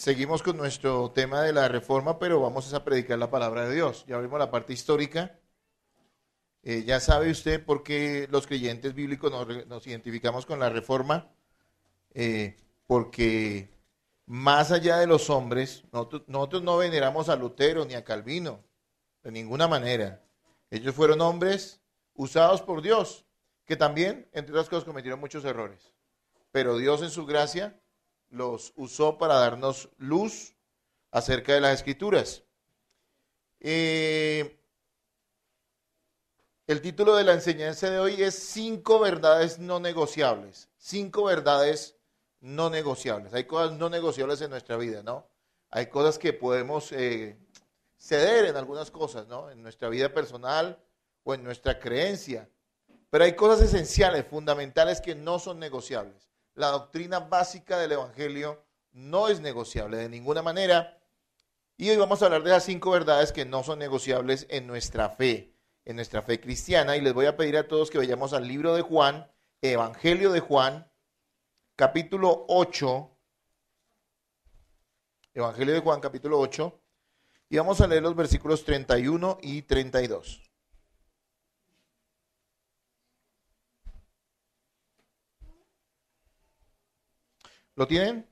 Seguimos con nuestro tema de la reforma, pero vamos a predicar la palabra de Dios. Ya vimos la parte histórica. Ya sabe usted por qué los creyentes bíblicos nos identificamos con la reforma. Porque más allá de los hombres, nosotros no veneramos a Lutero ni a Calvino, de ninguna manera. Ellos fueron hombres usados por Dios, que también, entre otras cosas, cometieron muchos errores. Pero Dios en su gracia los usó para darnos luz acerca de las Escrituras. El título de la enseñanza de hoy es 5 verdades no negociables. 5 verdades no negociables. Hay cosas no negociables en nuestra vida, ¿no? Hay cosas que podemos ceder en algunas cosas, ¿no? En nuestra vida personal o en nuestra creencia. Pero hay cosas esenciales, fundamentales que no son negociables. La doctrina básica del Evangelio no es negociable de ninguna manera. Y hoy vamos a hablar de las 5 verdades que no son negociables en nuestra fe cristiana. Y les voy a pedir a todos que vayamos al libro de Juan, Evangelio de Juan, capítulo 8. Evangelio de Juan, capítulo 8. Y vamos a leer los versículos 31 y 32. ¿Lo tienen?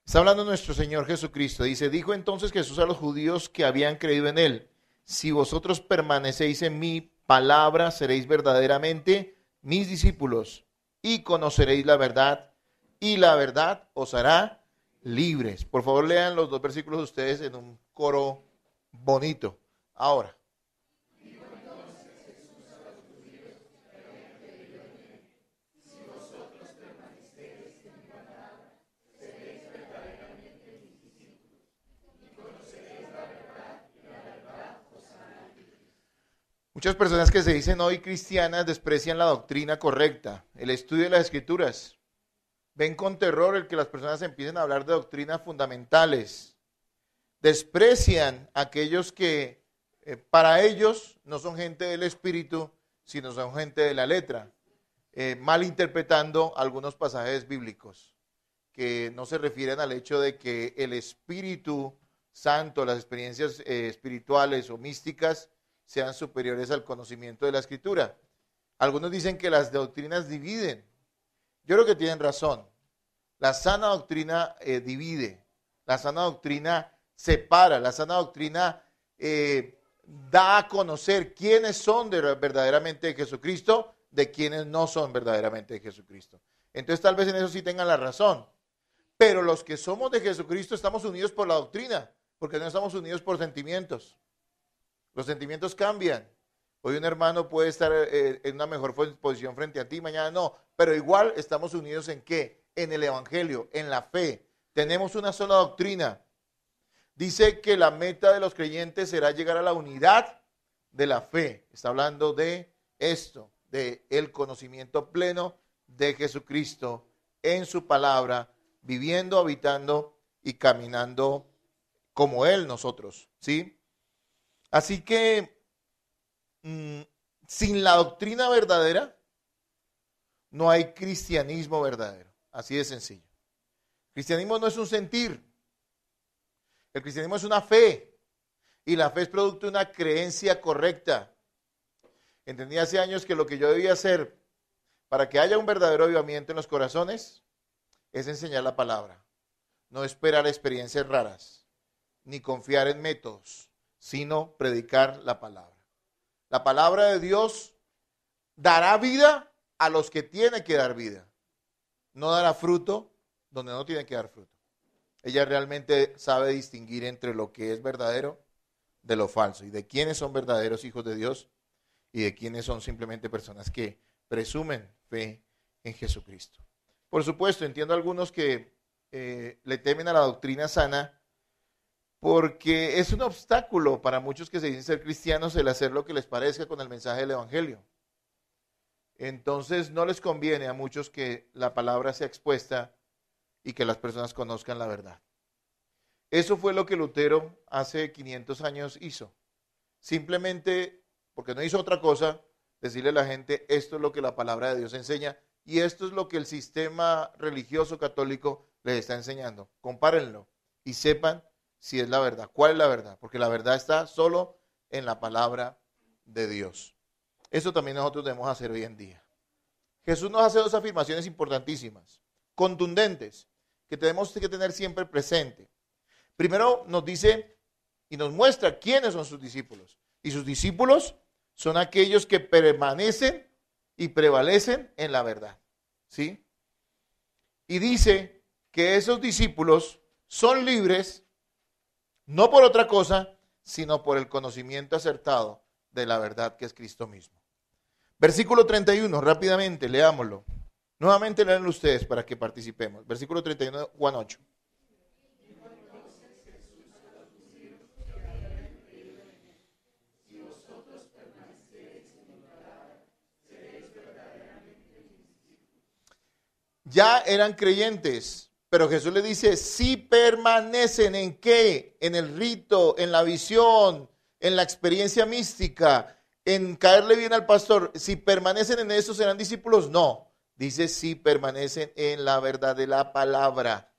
Está hablando nuestro Señor Jesucristo. Dice, dijo entonces Jesús a los judíos que habían creído en Él, si vosotros permanecéis en mi palabra, seréis verdaderamente mis discípulos y conoceréis la verdad, y la verdad os hará libres. Por favor, lean los 2 versículos de ustedes en un coro bonito. Ahora. Muchas personas que se dicen hoy cristianas desprecian la doctrina correcta, el estudio de las Escrituras. Ven con terror el que las personas empiecen a hablar de doctrinas fundamentales. Desprecian a aquellos que para ellos no son gente del Espíritu, sino son gente de la letra, malinterpretando algunos pasajes bíblicos que no se refieren al hecho de que el Espíritu Santo, las experiencias espirituales o místicas, sean superiores al conocimiento de la Escritura. Algunos dicen que las doctrinas dividen. Yo creo que tienen razón. La sana doctrina divide. La sana doctrina separa. La sana doctrina da a conocer quiénes son verdaderamente de Jesucristo de quienes no son verdaderamente de Jesucristo. Entonces tal vez en eso sí tengan la razón. Pero los que somos de Jesucristo estamos unidos por la doctrina, porque no estamos unidos por sentimientos. Los sentimientos cambian. Hoy un hermano puede estar en una mejor posición frente a ti, mañana no. Pero igual estamos unidos ¿en qué? En el Evangelio, en la fe. Tenemos una sola doctrina. Dice que la meta de los creyentes será llegar a la unidad de la fe. Está hablando de esto, de el conocimiento pleno de Jesucristo en su palabra, viviendo, habitando y caminando como Él nosotros, ¿sí? Así que sin la doctrina verdadera no hay cristianismo verdadero. Así de sencillo. El cristianismo no es un sentir. El cristianismo es una fe. Y la fe es producto de una creencia correcta. Entendí hace años que lo que yo debía hacer para que haya un verdadero avivamiento en los corazones es enseñar la palabra. No esperar experiencias raras, ni confiar en métodos, sino predicar la palabra. La palabra de Dios dará vida a los que tiene que dar vida. No dará fruto donde no tiene que dar fruto. Ella realmente sabe distinguir entre lo que es verdadero de lo falso y de quiénes son verdaderos hijos de Dios y de quiénes son simplemente personas que presumen fe en Jesucristo. Por supuesto, entiendo a algunos que le temen a la doctrina sana, porque es un obstáculo para muchos que se dicen ser cristianos el hacer lo que les parezca con el mensaje del Evangelio. Entonces no les conviene a muchos que la palabra sea expuesta y que las personas conozcan la verdad. Eso fue lo que Lutero hace 500 años hizo. Simplemente, porque no hizo otra cosa, decirle a la gente, esto es lo que la palabra de Dios enseña, y esto es lo que el sistema religioso católico les está enseñando. Compárenlo y sepan si es la verdad. ¿Cuál es la verdad? Porque la verdad está solo en la palabra de Dios. Eso también nosotros debemos hacer hoy en día. Jesús nos hace dos afirmaciones importantísimas, contundentes, que tenemos que tener siempre presente. Primero nos dice y nos muestra quiénes son sus discípulos. Y sus discípulos son aquellos que permanecen y prevalecen en la verdad. ¿Sí? Y dice que esos discípulos son libres, no por otra cosa, sino por el conocimiento acertado de la verdad que es Cristo mismo. Versículo 31, rápidamente, leámoslo. Nuevamente léanlo ustedes para que participemos. Versículo 31, Juan 8. Ya eran creyentes, pero Jesús le dice, si permanecen en qué, en el rito, en la visión, en la experiencia mística, en caerle bien al pastor, si permanecen en eso serán discípulos, no. Dice si permanecen en la verdad de la palabra.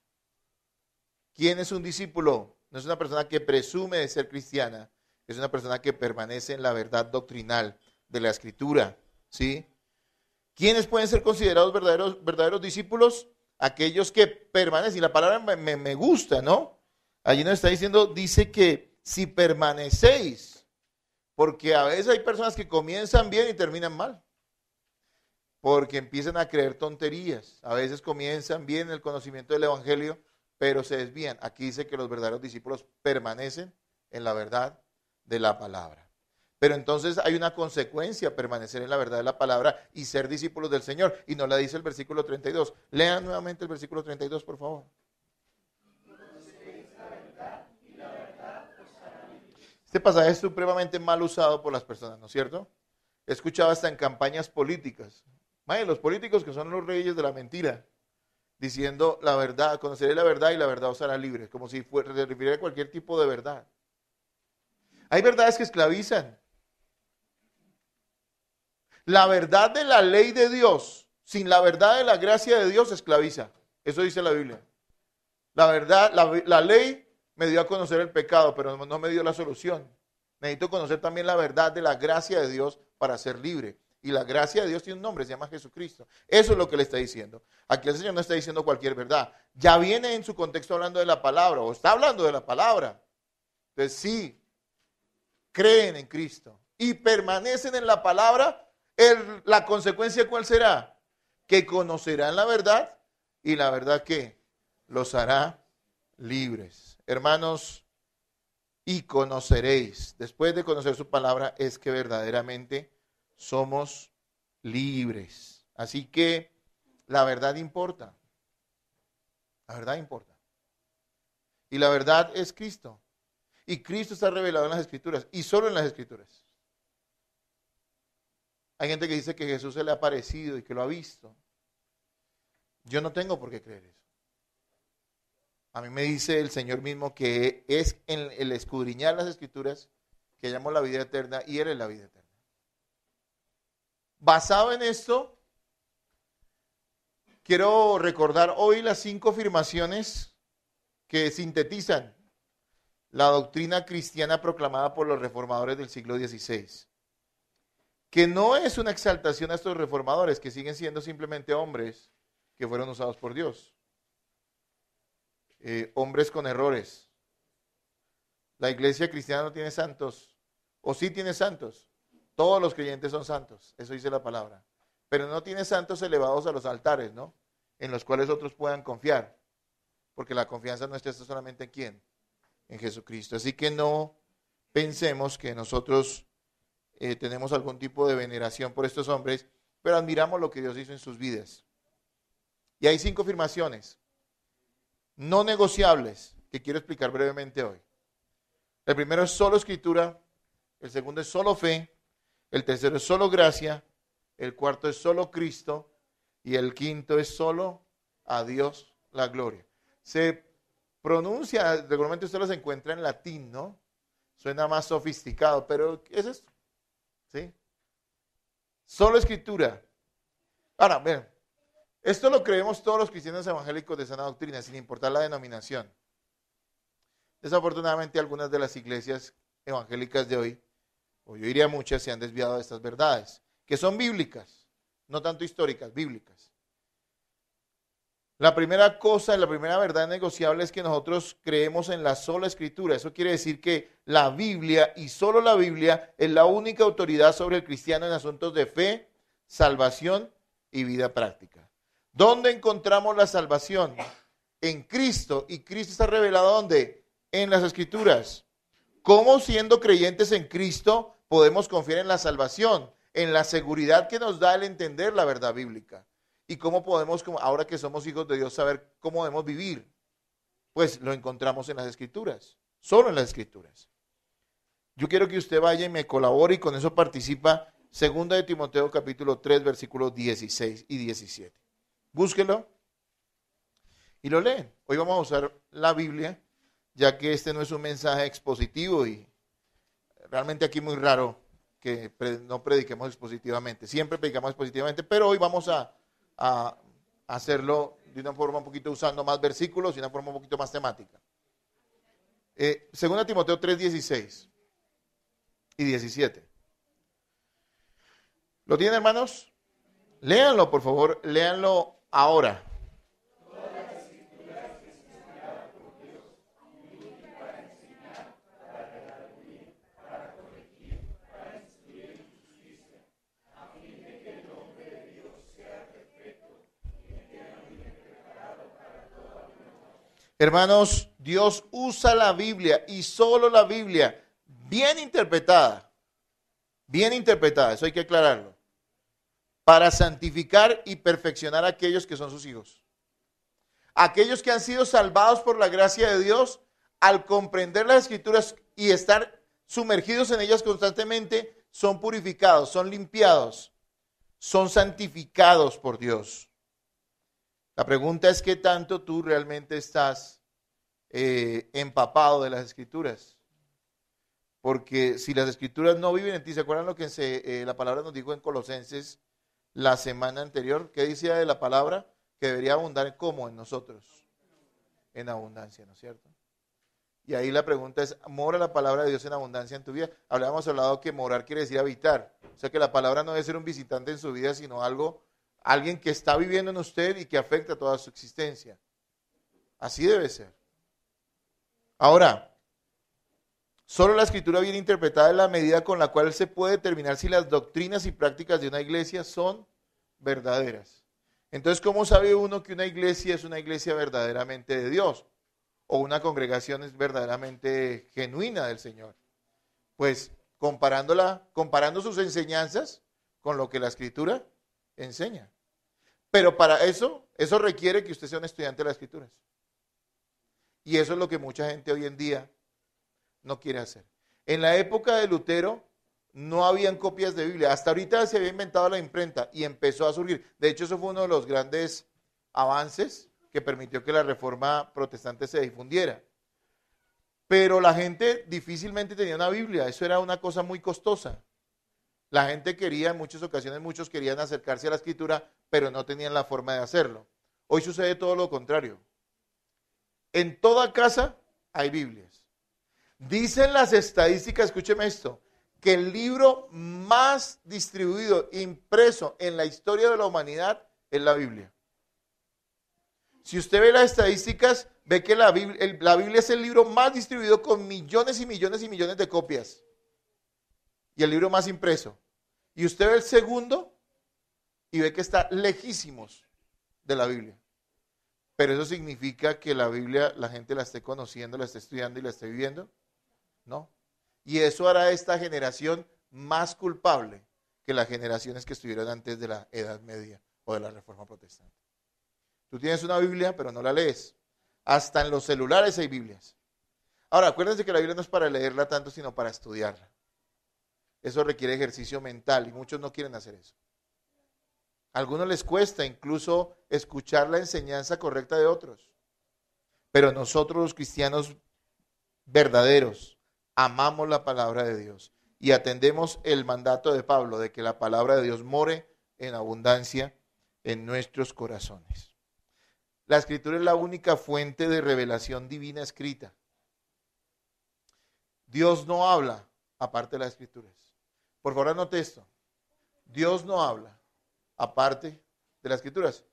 ¿Quién es un discípulo? No es una persona que presume de ser cristiana, es una persona que permanece en la verdad doctrinal de la Escritura, ¿sí? ¿Quiénes pueden ser considerados verdaderos discípulos? Aquellos que permanecen. Y la palabra me gusta, ¿no? Allí nos está diciendo, dice que si permanecéis, porque a veces hay personas que comienzan bien y terminan mal, porque empiezan a creer tonterías. A veces comienzan bien en el conocimiento del evangelio, pero se desvían. Aquí dice que los verdaderos discípulos permanecen en la verdad de la palabra. Pero entonces hay una consecuencia, permanecer en la verdad de la palabra y ser discípulos del Señor. Y nos la dice el versículo 32. Lean nuevamente el versículo 32, por favor. Este pasaje es supremamente mal usado por las personas, ¿no es cierto? He escuchado hasta en campañas políticas. Los políticos que son los reyes de la mentira, diciendo la verdad, conoceré la verdad y la verdad os hará libres, como si se refiriera a cualquier tipo de verdad. Hay verdades que esclavizan. La verdad de la ley de Dios, sin la verdad de la gracia de Dios, esclaviza. Eso dice la Biblia. La verdad, la ley me dio a conocer el pecado, pero no me dio la solución. Necesito conocer también la verdad de la gracia de Dios para ser libre. Y la gracia de Dios tiene un nombre, se llama Jesucristo. Eso es lo que le está diciendo. Aquí el Señor no está diciendo cualquier verdad. Ya viene en su contexto hablando de la palabra, o está hablando de la palabra. Entonces sí, creen en Cristo y permanecen en la palabra. La consecuencia, ¿cuál será? Que conocerán la verdad y la verdad que los hará libres. Hermanos, y conoceréis, después de conocer su palabra, es que verdaderamente somos libres. Así que la verdad importa. La verdad importa. Y la verdad es Cristo. Y Cristo está revelado en las Escrituras y solo en las Escrituras. Hay gente que dice que Jesús se le ha aparecido y que lo ha visto. Yo no tengo por qué creer eso. A mí me dice el Señor mismo que es en el escudriñar las Escrituras que hallamos la vida eterna y Él es la vida eterna. Basado en esto, quiero recordar hoy las 5 afirmaciones que sintetizan la doctrina cristiana proclamada por los reformadores del siglo XVI. Que no es una exaltación a estos reformadores, que siguen siendo simplemente hombres que fueron usados por Dios. Hombres con errores. La iglesia cristiana no tiene santos, o sí tiene santos. Todos los creyentes son santos, eso dice la palabra. Pero no tiene santos elevados a los altares, ¿no? En los cuales otros puedan confiar. Porque la confianza no está solamente en ¿quién? En Jesucristo. Así que no pensemos que nosotros tenemos algún tipo de veneración por estos hombres, pero admiramos lo que Dios hizo en sus vidas. Y hay 5 afirmaciones no negociables que quiero explicar brevemente hoy. El primero es solo escritura, el segundo es solo fe, el tercero es solo gracia, el cuarto es solo Cristo y el quinto es solo a Dios la gloria. Se pronuncia, regularmente usted los encuentra en latín, ¿no? Suena más sofisticado, pero ¿qué es esto? ¿Sí? Solo escritura. Ahora, vean, Esto lo creemos todos los cristianos evangélicos de sana doctrina, sin importar la denominación. Desafortunadamente, algunas de las iglesias evangélicas de hoy, o yo diría muchas, se han desviado de estas verdades, que son bíblicas, no tanto históricas, bíblicas. La primera cosa, la primera verdad negociable es que nosotros creemos en la sola escritura. Eso quiere decir que la Biblia y solo la Biblia es la única autoridad sobre el cristiano en asuntos de fe, salvación y vida práctica. ¿Dónde encontramos la salvación? En Cristo. ¿Y Cristo está revelado dónde? En las escrituras. ¿Cómo siendo creyentes en Cristo podemos confiar en la salvación? En la seguridad que nos da el entender la verdad bíblica. ¿Y cómo podemos, ahora que somos hijos de Dios, saber cómo debemos vivir? Pues lo encontramos en las Escrituras, solo en las Escrituras. Yo quiero que usted vaya y me colabore y con eso participa 2 de Timoteo capítulo 3, versículos 16 y 17. Búsquelo y lo leen. Hoy vamos a usar la Biblia, ya que este no es un mensaje expositivo y realmente aquí muy raro que no prediquemos expositivamente. Siempre predicamos expositivamente, pero hoy vamos a hacerlo de una forma un poquito usando más versículos y una forma un poquito más temática. 2 Timoteo 3, 16 y 17. ¿Lo tienen, hermanos? Léanlo, por favor, léanlo ahora. Hermanos, Dios usa la Biblia y solo la Biblia, bien interpretada, eso hay que aclararlo, para santificar y perfeccionar a aquellos que son sus hijos. Aquellos que han sido salvados por la gracia de Dios, al comprender las Escrituras y estar sumergidos en ellas constantemente, son purificados, son limpiados, son santificados por Dios. La pregunta es qué tanto tú realmente estás empapado de las Escrituras. Porque si las Escrituras no viven en ti, ¿se acuerdan lo que la palabra nos dijo en Colosenses la semana anterior? ¿Qué decía de la palabra? Que debería abundar como en nosotros, en abundancia, ¿no es cierto? Y ahí la pregunta es, ¿mora la palabra de Dios en abundancia en tu vida? Habíamos hablado que morar quiere decir habitar. O sea que la palabra no debe ser un visitante en su vida, sino alguien que está viviendo en usted y que afecta toda su existencia. Así debe ser. Ahora, solo la Escritura bien interpretada es la medida con la cual se puede determinar si las doctrinas y prácticas de una iglesia son verdaderas. Entonces, ¿cómo sabe uno que una iglesia es una iglesia verdaderamente de Dios? O una congregación es verdaderamente genuina del Señor. Pues comparando sus enseñanzas con lo que la Escritura enseña. Pero para eso requiere que usted sea un estudiante de las Escrituras. Y eso es lo que mucha gente hoy en día no quiere hacer. En la época de Lutero no habían copias de Biblia. Hasta ahorita se había inventado la imprenta y empezó a surgir. De hecho, eso fue uno de los grandes avances que permitió que la reforma protestante se difundiera. Pero la gente difícilmente tenía una Biblia. Eso era una cosa muy costosa. La gente quería, en muchas ocasiones, muchos querían acercarse a la Escritura, pero no tenían la forma de hacerlo. Hoy sucede todo lo contrario. En toda casa hay Biblias. Dicen las estadísticas, escúcheme esto, que el libro más distribuido, impreso en la historia de la humanidad es la Biblia. Si usted ve las estadísticas, ve que la Biblia es el libro más distribuido con millones y millones y millones de copias. Y el libro más impreso. Y usted ve el segundo y ve que está lejísimos de la Biblia. Pero eso significa que la Biblia la gente la esté conociendo, la esté estudiando y la esté viviendo. No. Y eso hará a esta generación más culpable que las generaciones que estuvieron antes de la Edad Media o de la Reforma Protestante. Tú tienes una Biblia, pero no la lees. Hasta en los celulares hay Biblias. Ahora, acuérdense que la Biblia no es para leerla tanto, sino para estudiarla. Eso requiere ejercicio mental y muchos no quieren hacer eso. A algunos les cuesta incluso escuchar la enseñanza correcta de otros. Pero nosotros los cristianos verdaderos amamos la palabra de Dios y atendemos el mandato de Pablo de que la palabra de Dios more en abundancia en nuestros corazones. La Escritura es la única fuente de revelación divina escrita. Dios no habla aparte de las Escrituras. Por favor, anote esto. Dios no habla aparte de las Escrituras.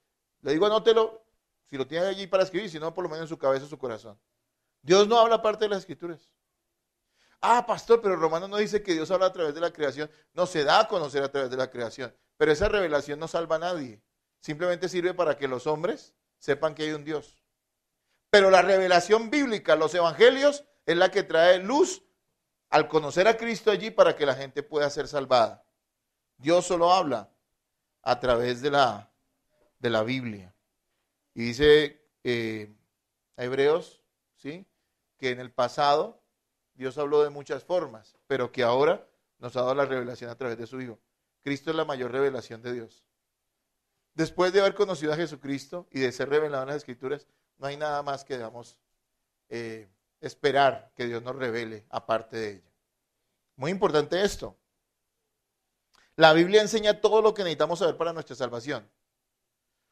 Le digo, anótelo, si lo tiene allí para escribir, si no, por lo menos en su cabeza o su corazón. Dios no habla aparte de las Escrituras. Ah, pastor, pero Romano no dice que Dios habla a través de la creación. No se da a conocer a través de la creación. Pero esa revelación no salva a nadie. Simplemente sirve para que los hombres sepan que hay un Dios. Pero la revelación bíblica, los evangelios, es la que trae luz al conocer a Cristo allí para que la gente pueda ser salvada. Dios solo habla a través de la Biblia. Y dice Hebreos, ¿sí?, que en el pasado Dios habló de muchas formas, pero que ahora nos ha dado la revelación a través de su Hijo. Cristo es la mayor revelación de Dios. Después de haber conocido a Jesucristo y de ser revelado en las Escrituras, no hay nada más que debamos esperar que Dios nos revele aparte de ella. Muy importante esto. La Biblia enseña todo lo que necesitamos saber para nuestra salvación.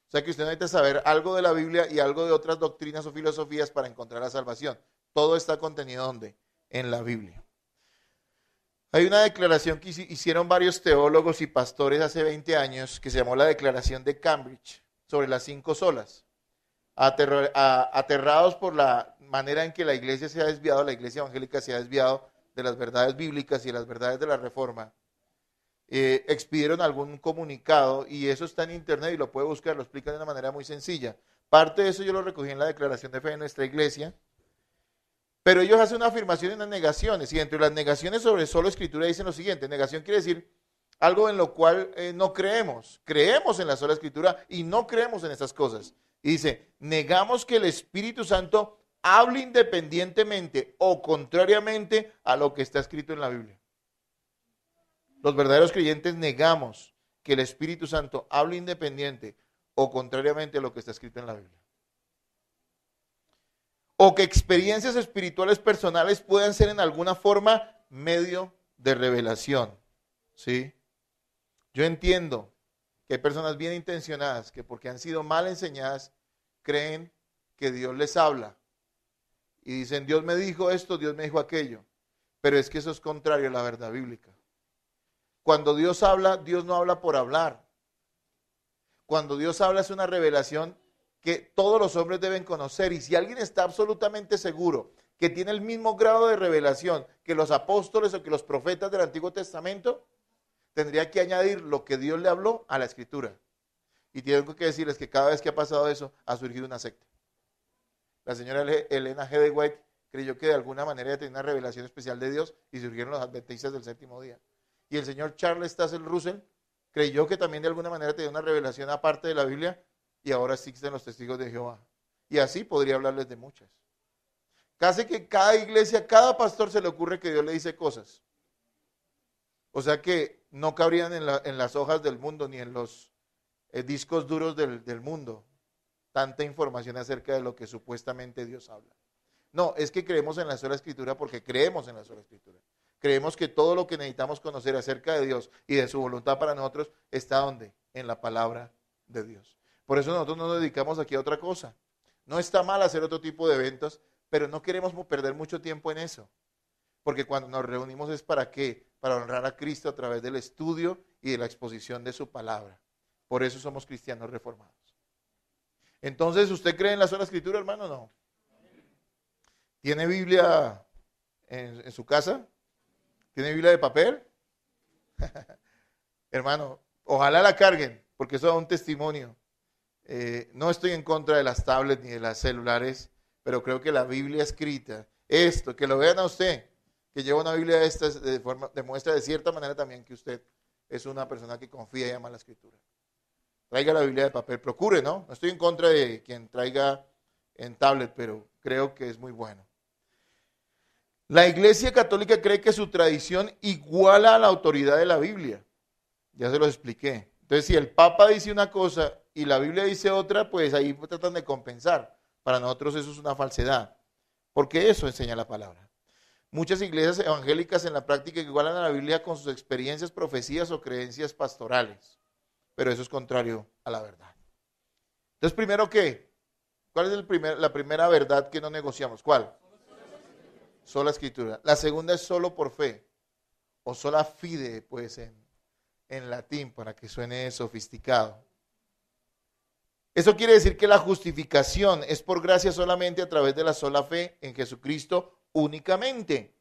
O sea que usted necesita saber algo de la Biblia y algo de otras doctrinas o filosofías para encontrar la salvación. Todo está contenido ¿dónde? En la Biblia. Hay una declaración que hicieron varios teólogos y pastores hace 20 años que se llamó la Declaración de Cambridge sobre las 5 solas. Aterrados por la manera en que la iglesia se ha desviado, la iglesia evangélica se ha desviado de las verdades bíblicas y de las verdades de la Reforma, expidieron algún comunicado y eso está en internet y lo puede buscar, lo explican de una manera muy sencilla. Parte de eso yo lo recogí en la Declaración de Fe de nuestra iglesia. Pero ellos hacen una afirmación y unas negaciones, y entre las negaciones sobre solo escritura dicen lo siguiente: negación quiere decir algo en lo cual no creemos. Creemos en la sola escritura y no creemos en esas cosas. Y dice, negamos que el Espíritu Santo hable independientemente o contrariamente a lo que está escrito en la Biblia. Los verdaderos creyentes negamos que el Espíritu Santo hable independiente o contrariamente a lo que está escrito en la Biblia. O que experiencias espirituales personales puedan ser en alguna forma medio de revelación. ¿Sí? Yo entiendo que hay personas bien intencionadas que porque han sido mal enseñadas creen que Dios les habla. Y dicen, Dios me dijo esto, Dios me dijo aquello. Pero es que eso es contrario a la verdad bíblica. Cuando Dios habla, Dios no habla por hablar. Cuando Dios habla es una revelación que todos los hombres deben conocer, y si alguien está absolutamente seguro que tiene el mismo grado de revelación que los apóstoles o que los profetas del Antiguo Testamento, tendría que añadir lo que Dios le habló a la Escritura. Y tengo que decirles que cada vez que ha pasado eso, ha surgido una secta. La señora Elena G. de White creyó que de alguna manera tenía una revelación especial de Dios y surgieron los adventistas del séptimo día. Y el señor Charles Taze Russell creyó que también de alguna manera tenía una revelación aparte de la Biblia, y ahora existen los testigos de Jehová. Y así podría hablarles de muchas. Casi que cada iglesia, cada pastor se le ocurre que Dios le dice cosas. O sea que no cabrían en las hojas del mundo ni en los discos duros del mundo tanta información acerca de lo que supuestamente Dios habla. No, es que creemos en la sola escritura porque creemos en la sola escritura. Creemos que todo lo que necesitamos conocer acerca de Dios y de su voluntad para nosotros está ¿dónde? En la palabra de Dios. Por eso nosotros nos dedicamos aquí a otra cosa. No está mal hacer otro tipo de eventos, pero no queremos perder mucho tiempo en eso. Porque cuando nos reunimos es ¿para qué? Para honrar a Cristo a través del estudio y de la exposición de su palabra. Por eso somos cristianos reformados. Entonces, ¿usted cree en la sola escritura, hermano? No. ¿Tiene Biblia en su casa? ¿Tiene Biblia de papel? Hermano, ojalá la carguen, porque eso da un testimonio. No estoy en contra de las tablets ni de las celulares, pero creo que la Biblia escrita, esto, que lo vean a usted, que lleva una Biblia de estas, demuestra de cierta manera también que usted es una persona que confía y ama la escritura. Traiga la Biblia de papel, procure, ¿no? No estoy en contra de quien traiga en tablet, pero creo que es muy bueno. La Iglesia Católica cree que su tradición iguala a la autoridad de la Biblia. Ya se los expliqué. Entonces, si el Papa dice una cosa y la Biblia dice otra, pues ahí tratan de compensar. Para nosotros eso es una falsedad, porque eso enseña la palabra. Muchas iglesias evangélicas en la práctica igualan a la Biblia con sus experiencias, profecías o creencias pastorales. pero eso es contrario a la verdad. Entonces, primero, ¿qué? ¿Cuál es la primera verdad que no negociamos? ¿Cuál? Sola escritura. La segunda es solo por fe, o sola fide, pues en latín, para que suene sofisticado. Eso quiere decir que la justificación es por gracia solamente a través de la sola fe en Jesucristo únicamente.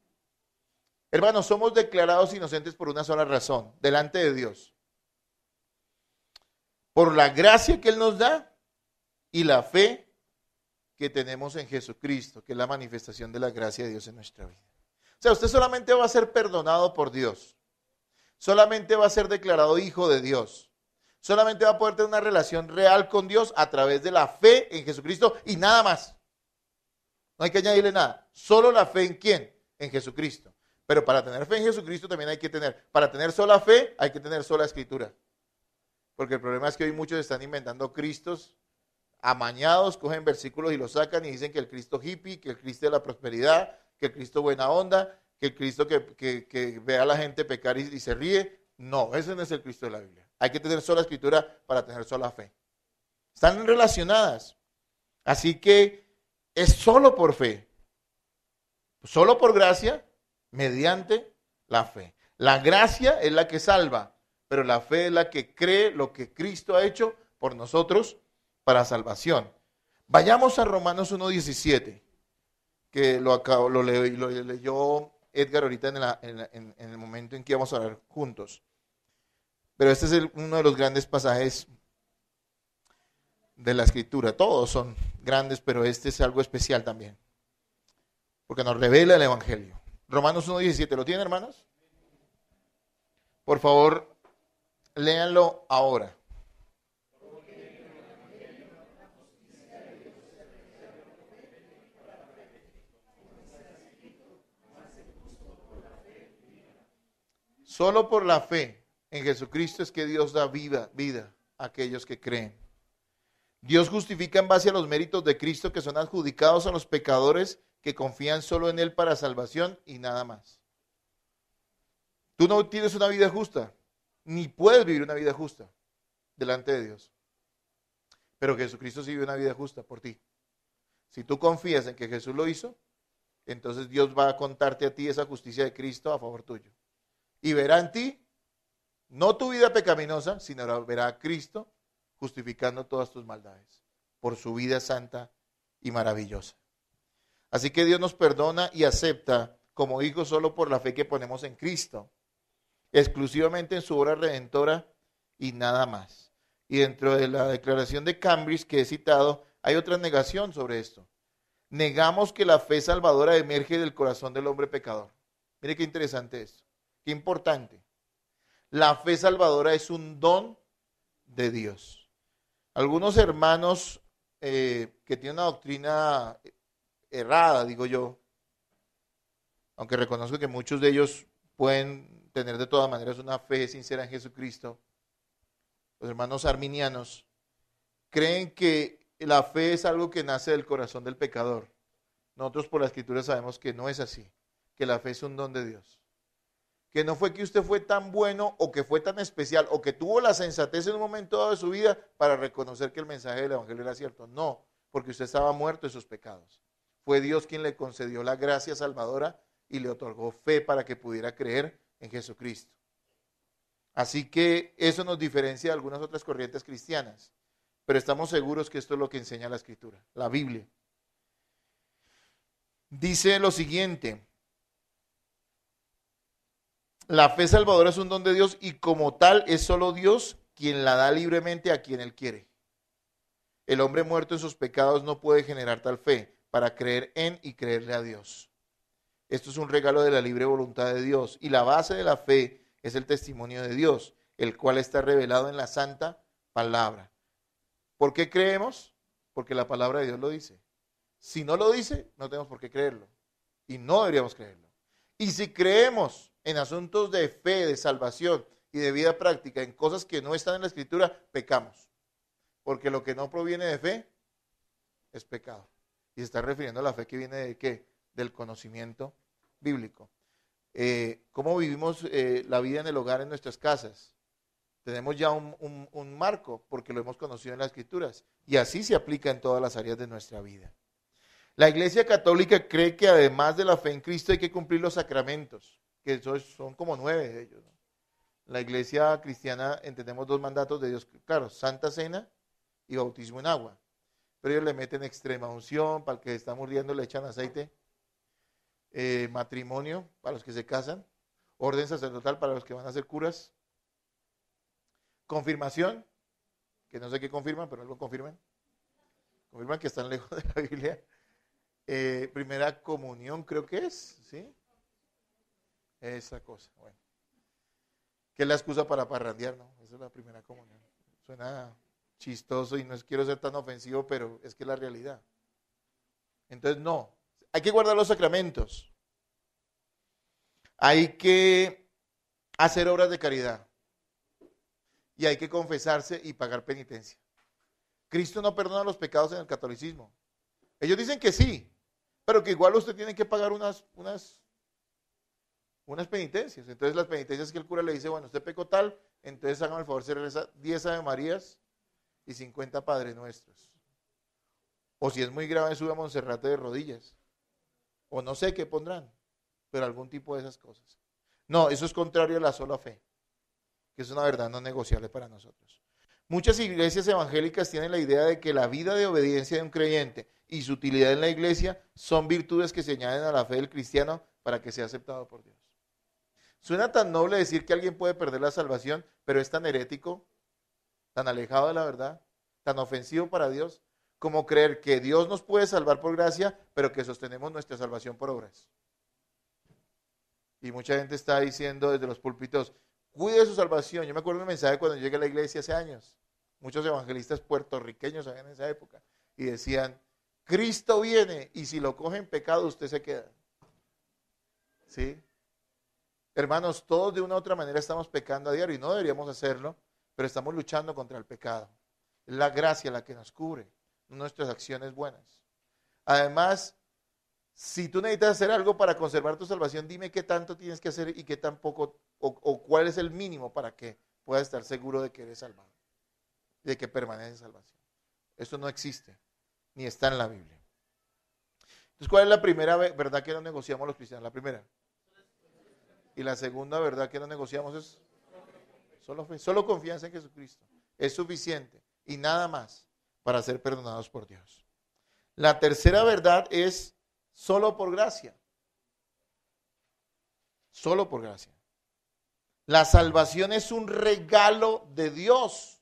Hermanos, somos declarados inocentes por una sola razón, delante de Dios. Por la gracia que Él nos da y la fe que tenemos en Jesucristo, que es la manifestación de la gracia de Dios en nuestra vida. O sea, usted solamente va a ser perdonado por Dios. Solamente va a ser declarado hijo de Dios. Solamente va a poder tener una relación real con Dios a través de la fe en Jesucristo y nada más. No hay que añadirle nada. Solo la fe en ¿quién? En Jesucristo. Pero para tener fe en Jesucristo también hay que para tener sola fe, hay que tener sola escritura. Porque el problema es que hoy muchos están inventando cristos amañados, cogen versículos y los sacan y dicen que el Cristo hippie, que el Cristo de la prosperidad, que el Cristo buena onda, que el Cristo que ve a la gente pecar y se ríe. No, ese no es el Cristo de la Biblia. Hay que tener sola escritura para tener sola fe. Están relacionadas. Así que es solo por fe, solo por gracia, mediante la fe. La gracia es la que salva, pero la fe es la que cree lo que Cristo ha hecho por nosotros para salvación. Vayamos a Romanos 1:17, que lo leyó Edgar ahorita en el momento en que vamos a hablar juntos. Pero este es uno de los grandes pasajes de la Escritura. Todos son grandes, pero este es algo especial también, porque nos revela el Evangelio. Romanos 1:17, ¿lo tienen, hermanos? Por favor, léanlo ahora. Solo por la fe en Jesucristo es que Dios da vida a aquellos que creen. Dios justifica en base a los méritos de Cristo que son adjudicados a los pecadores que confían solo en Él para salvación y nada más. Tú no tienes una vida justa, ni puedes vivir una vida justa delante de Dios. Pero Jesucristo sí vive una vida justa por ti. Si tú confías en que Jesús lo hizo, entonces Dios va a contarte a ti esa justicia de Cristo a favor tuyo. Y verá en ti, no tu vida pecaminosa, sino verá a Cristo justificando todas tus maldades por su vida santa y maravillosa. Así que Dios nos perdona y acepta como hijos solo por la fe que ponemos en Cristo, exclusivamente en su obra redentora y nada más. Y dentro de la declaración de Cambridge que he citado, hay otra negación sobre esto. Negamos que la fe salvadora emerge del corazón del hombre pecador. Mire qué interesante esto. Qué importante. La fe salvadora es un don de Dios. Algunos hermanos que tienen una doctrina errada, digo yo, aunque reconozco que muchos de ellos pueden tener de todas maneras una fe sincera en Jesucristo, los hermanos arminianos creen que la fe es algo que nace del corazón del pecador. Nosotros por la Escritura sabemos que no es así, que la fe es un don de Dios. Que no fue que usted fue tan bueno o que fue tan especial o que tuvo la sensatez en un momento dado de su vida para reconocer que el mensaje del Evangelio era cierto. No, porque usted estaba muerto de sus pecados. Fue Dios quien le concedió la gracia salvadora y le otorgó fe para que pudiera creer en Jesucristo. Así que eso nos diferencia de algunas otras corrientes cristianas. Pero estamos seguros que esto es lo que enseña la Escritura, la Biblia. Dice lo siguiente. La fe salvadora es un don de Dios y como tal es solo Dios quien la da libremente a quien Él quiere. El hombre muerto en sus pecados no puede generar tal fe para creer en y creerle a Dios. Esto es un regalo de la libre voluntad de Dios y la base de la fe es el testimonio de Dios, el cual está revelado en la santa palabra. ¿Por qué creemos? Porque la palabra de Dios lo dice. Si no lo dice, no tenemos por qué creerlo y no deberíamos creerlo. Y si creemos en asuntos de fe, de salvación y de vida práctica, en cosas que no están en la Escritura, pecamos. Porque lo que no proviene de fe es pecado. Y se está refiriendo a la fe que viene de ¿qué? Del conocimiento bíblico. ¿Cómo vivimos la vida en el hogar, en nuestras casas? Tenemos ya un marco porque lo hemos conocido en las Escrituras y así se aplica en todas las áreas de nuestra vida. La Iglesia Católica cree que además de la fe en Cristo hay que cumplir los sacramentos, que son como 9 de ellos, ¿no? La Iglesia cristiana entendemos 2 mandatos de Dios, claro, Santa Cena y bautismo en agua. Pero ellos le meten extrema unción, para el que está muriendo le echan aceite, matrimonio para los que se casan, orden sacerdotal para los que van a ser curas, confirmación, que no sé qué confirman, pero algo confirman que están lejos de la Biblia, primera comunión creo que es, ¿sí? Esa cosa, bueno, que es la excusa para parrandear, ¿no? Esa es la primera comunión, suena chistoso y no quiero ser tan ofensivo, pero es que es la realidad. Entonces, no, hay que guardar los sacramentos, hay que hacer obras de caridad y hay que confesarse y pagar penitencia. Cristo no perdona los pecados en el catolicismo. Ellos dicen que sí, pero que igual usted tiene que pagar unas penitencias. Entonces las penitencias que el cura le dice, bueno, usted pecó tal, entonces hágame el favor, se reza 10 Ave Marías y 50 Padre Nuestros. O si es muy grave, sube a Monserrate de rodillas. O no sé qué pondrán, pero algún tipo de esas cosas. No, eso es contrario a la sola fe, que es una verdad no negociable para nosotros. Muchas iglesias evangélicas tienen la idea de que la vida de obediencia de un creyente y su utilidad en la iglesia son virtudes que se añaden a la fe del cristiano para que sea aceptado por Dios. Suena tan noble decir que alguien puede perder la salvación, pero es tan herético, tan alejado de la verdad, tan ofensivo para Dios, como creer que Dios nos puede salvar por gracia, pero que sostenemos nuestra salvación por obras. Y mucha gente está diciendo desde los púlpitos, cuide su salvación. Yo me acuerdo de un mensaje cuando llegué a la iglesia hace años. Muchos evangelistas puertorriqueños habían en esa época y decían, Cristo viene y si lo coge en pecado usted se queda. ¿Sí? Hermanos, todos de una u otra manera estamos pecando a diario y no deberíamos hacerlo, pero estamos luchando contra el pecado. Es la gracia la que nos cubre, nuestras acciones buenas. Además, si tú necesitas hacer algo para conservar tu salvación, dime qué tanto tienes que hacer y qué tan poco, o cuál es el mínimo para que puedas estar seguro de que eres salvado, de que permaneces en salvación. Eso no existe, ni está en la Biblia. Entonces, ¿cuál es la primera verdad que no negociamos los cristianos? La primera. Y la segunda verdad que no negociamos es solo fe, solo confianza en Jesucristo. Es suficiente y nada más para ser perdonados por Dios. La tercera verdad es solo por gracia. Solo por gracia. La salvación es un regalo de Dios.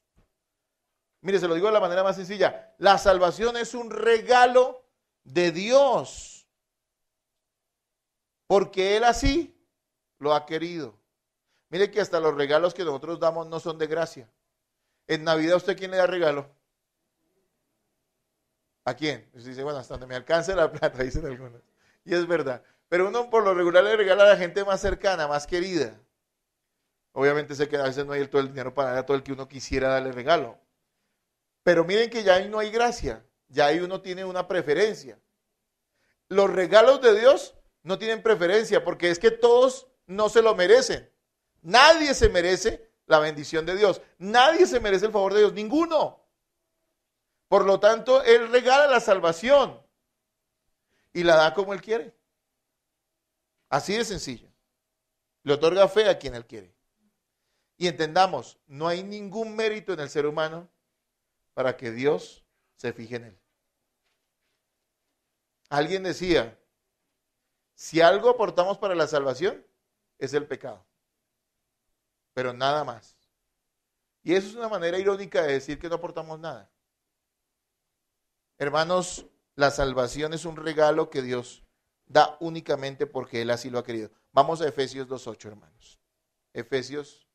Mire, se lo digo de la manera más sencilla. La salvación es un regalo de Dios. Porque Él así lo ha querido. Mire que hasta los regalos que nosotros damos no son de gracia. En Navidad, ¿usted quién le da regalo? ¿A quién? Usted dice, bueno, hasta donde me alcance la plata, dicen algunos. Y es verdad. Pero uno por lo regular le regala a la gente más cercana, más querida. Obviamente sé que a veces no hay todo el dinero para dar a todo el que uno quisiera darle regalo. Pero miren que ya ahí no hay gracia. Ya ahí uno tiene una preferencia. Los regalos de Dios no tienen preferencia porque es que todos no se lo merecen. Nadie se merece la bendición de Dios. Nadie se merece el favor de Dios. Ninguno. Por lo tanto, Él regala la salvación y la da como Él quiere. Así de sencillo. Le otorga fe a quien Él quiere. Y entendamos, no hay ningún mérito en el ser humano para que Dios se fije en él. Alguien decía, si algo aportamos para la salvación, es el pecado. Pero nada más. Y eso es una manera irónica de decir que no aportamos nada. Hermanos, la salvación es un regalo que Dios da únicamente porque Él así lo ha querido. Vamos a Efesios 2:8, hermanos. Efesios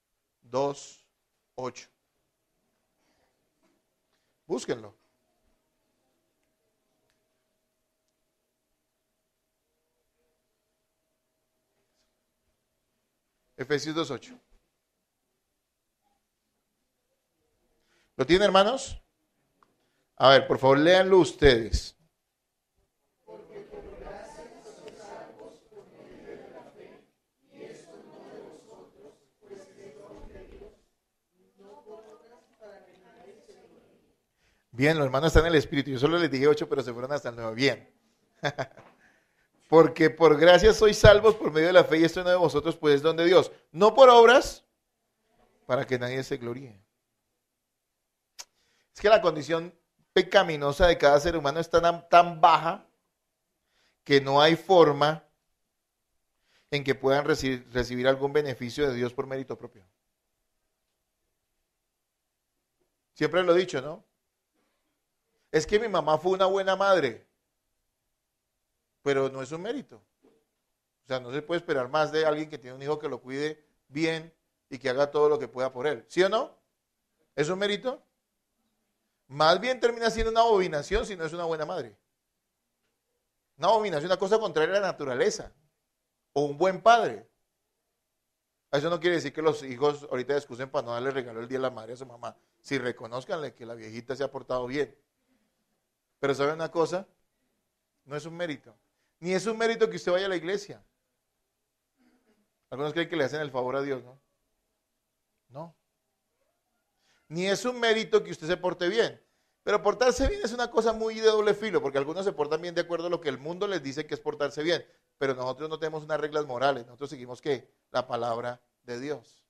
2:8. Búsquenlo. Efesios 2:8. ¿Lo tienen, hermanos? A ver, por favor, léanlo ustedes. Bien, los hermanos están en el Espíritu. Yo solo les dije 8, pero se fueron hasta el 9. Bien. Porque por gracia sois salvos por medio de la fe, y esto no de vosotros, pues es don de Dios. No por obras, para que nadie se gloríe. Es que la condición pecaminosa de cada ser humano es tan baja que no hay forma en que puedan recibir algún beneficio de Dios por mérito propio. Siempre lo he dicho, ¿no? Es que mi mamá fue una buena madre, pero no es un mérito. O sea, no se puede esperar más de alguien que tiene un hijo que lo cuide bien y que haga todo lo que pueda por él. ¿Sí o no? ¿Es un mérito? Más bien termina siendo una abominación si no es una buena madre. Una abominación, una cosa contraria a la naturaleza. O un buen padre. Eso no quiere decir que los hijos ahorita excusen para no darle regalo el día de la madre a su mamá. Si reconozcanle que la viejita se ha portado bien. Pero ¿saben una cosa? No es un mérito. Ni es un mérito que usted vaya a la iglesia. Algunos creen que le hacen el favor a Dios, ¿no? No. Ni es un mérito que usted se porte bien. Pero portarse bien es una cosa muy de doble filo, porque algunos se portan bien de acuerdo a lo que el mundo les dice que es portarse bien. Pero nosotros no tenemos unas reglas morales. Nosotros seguimos, ¿qué? La palabra de Dios.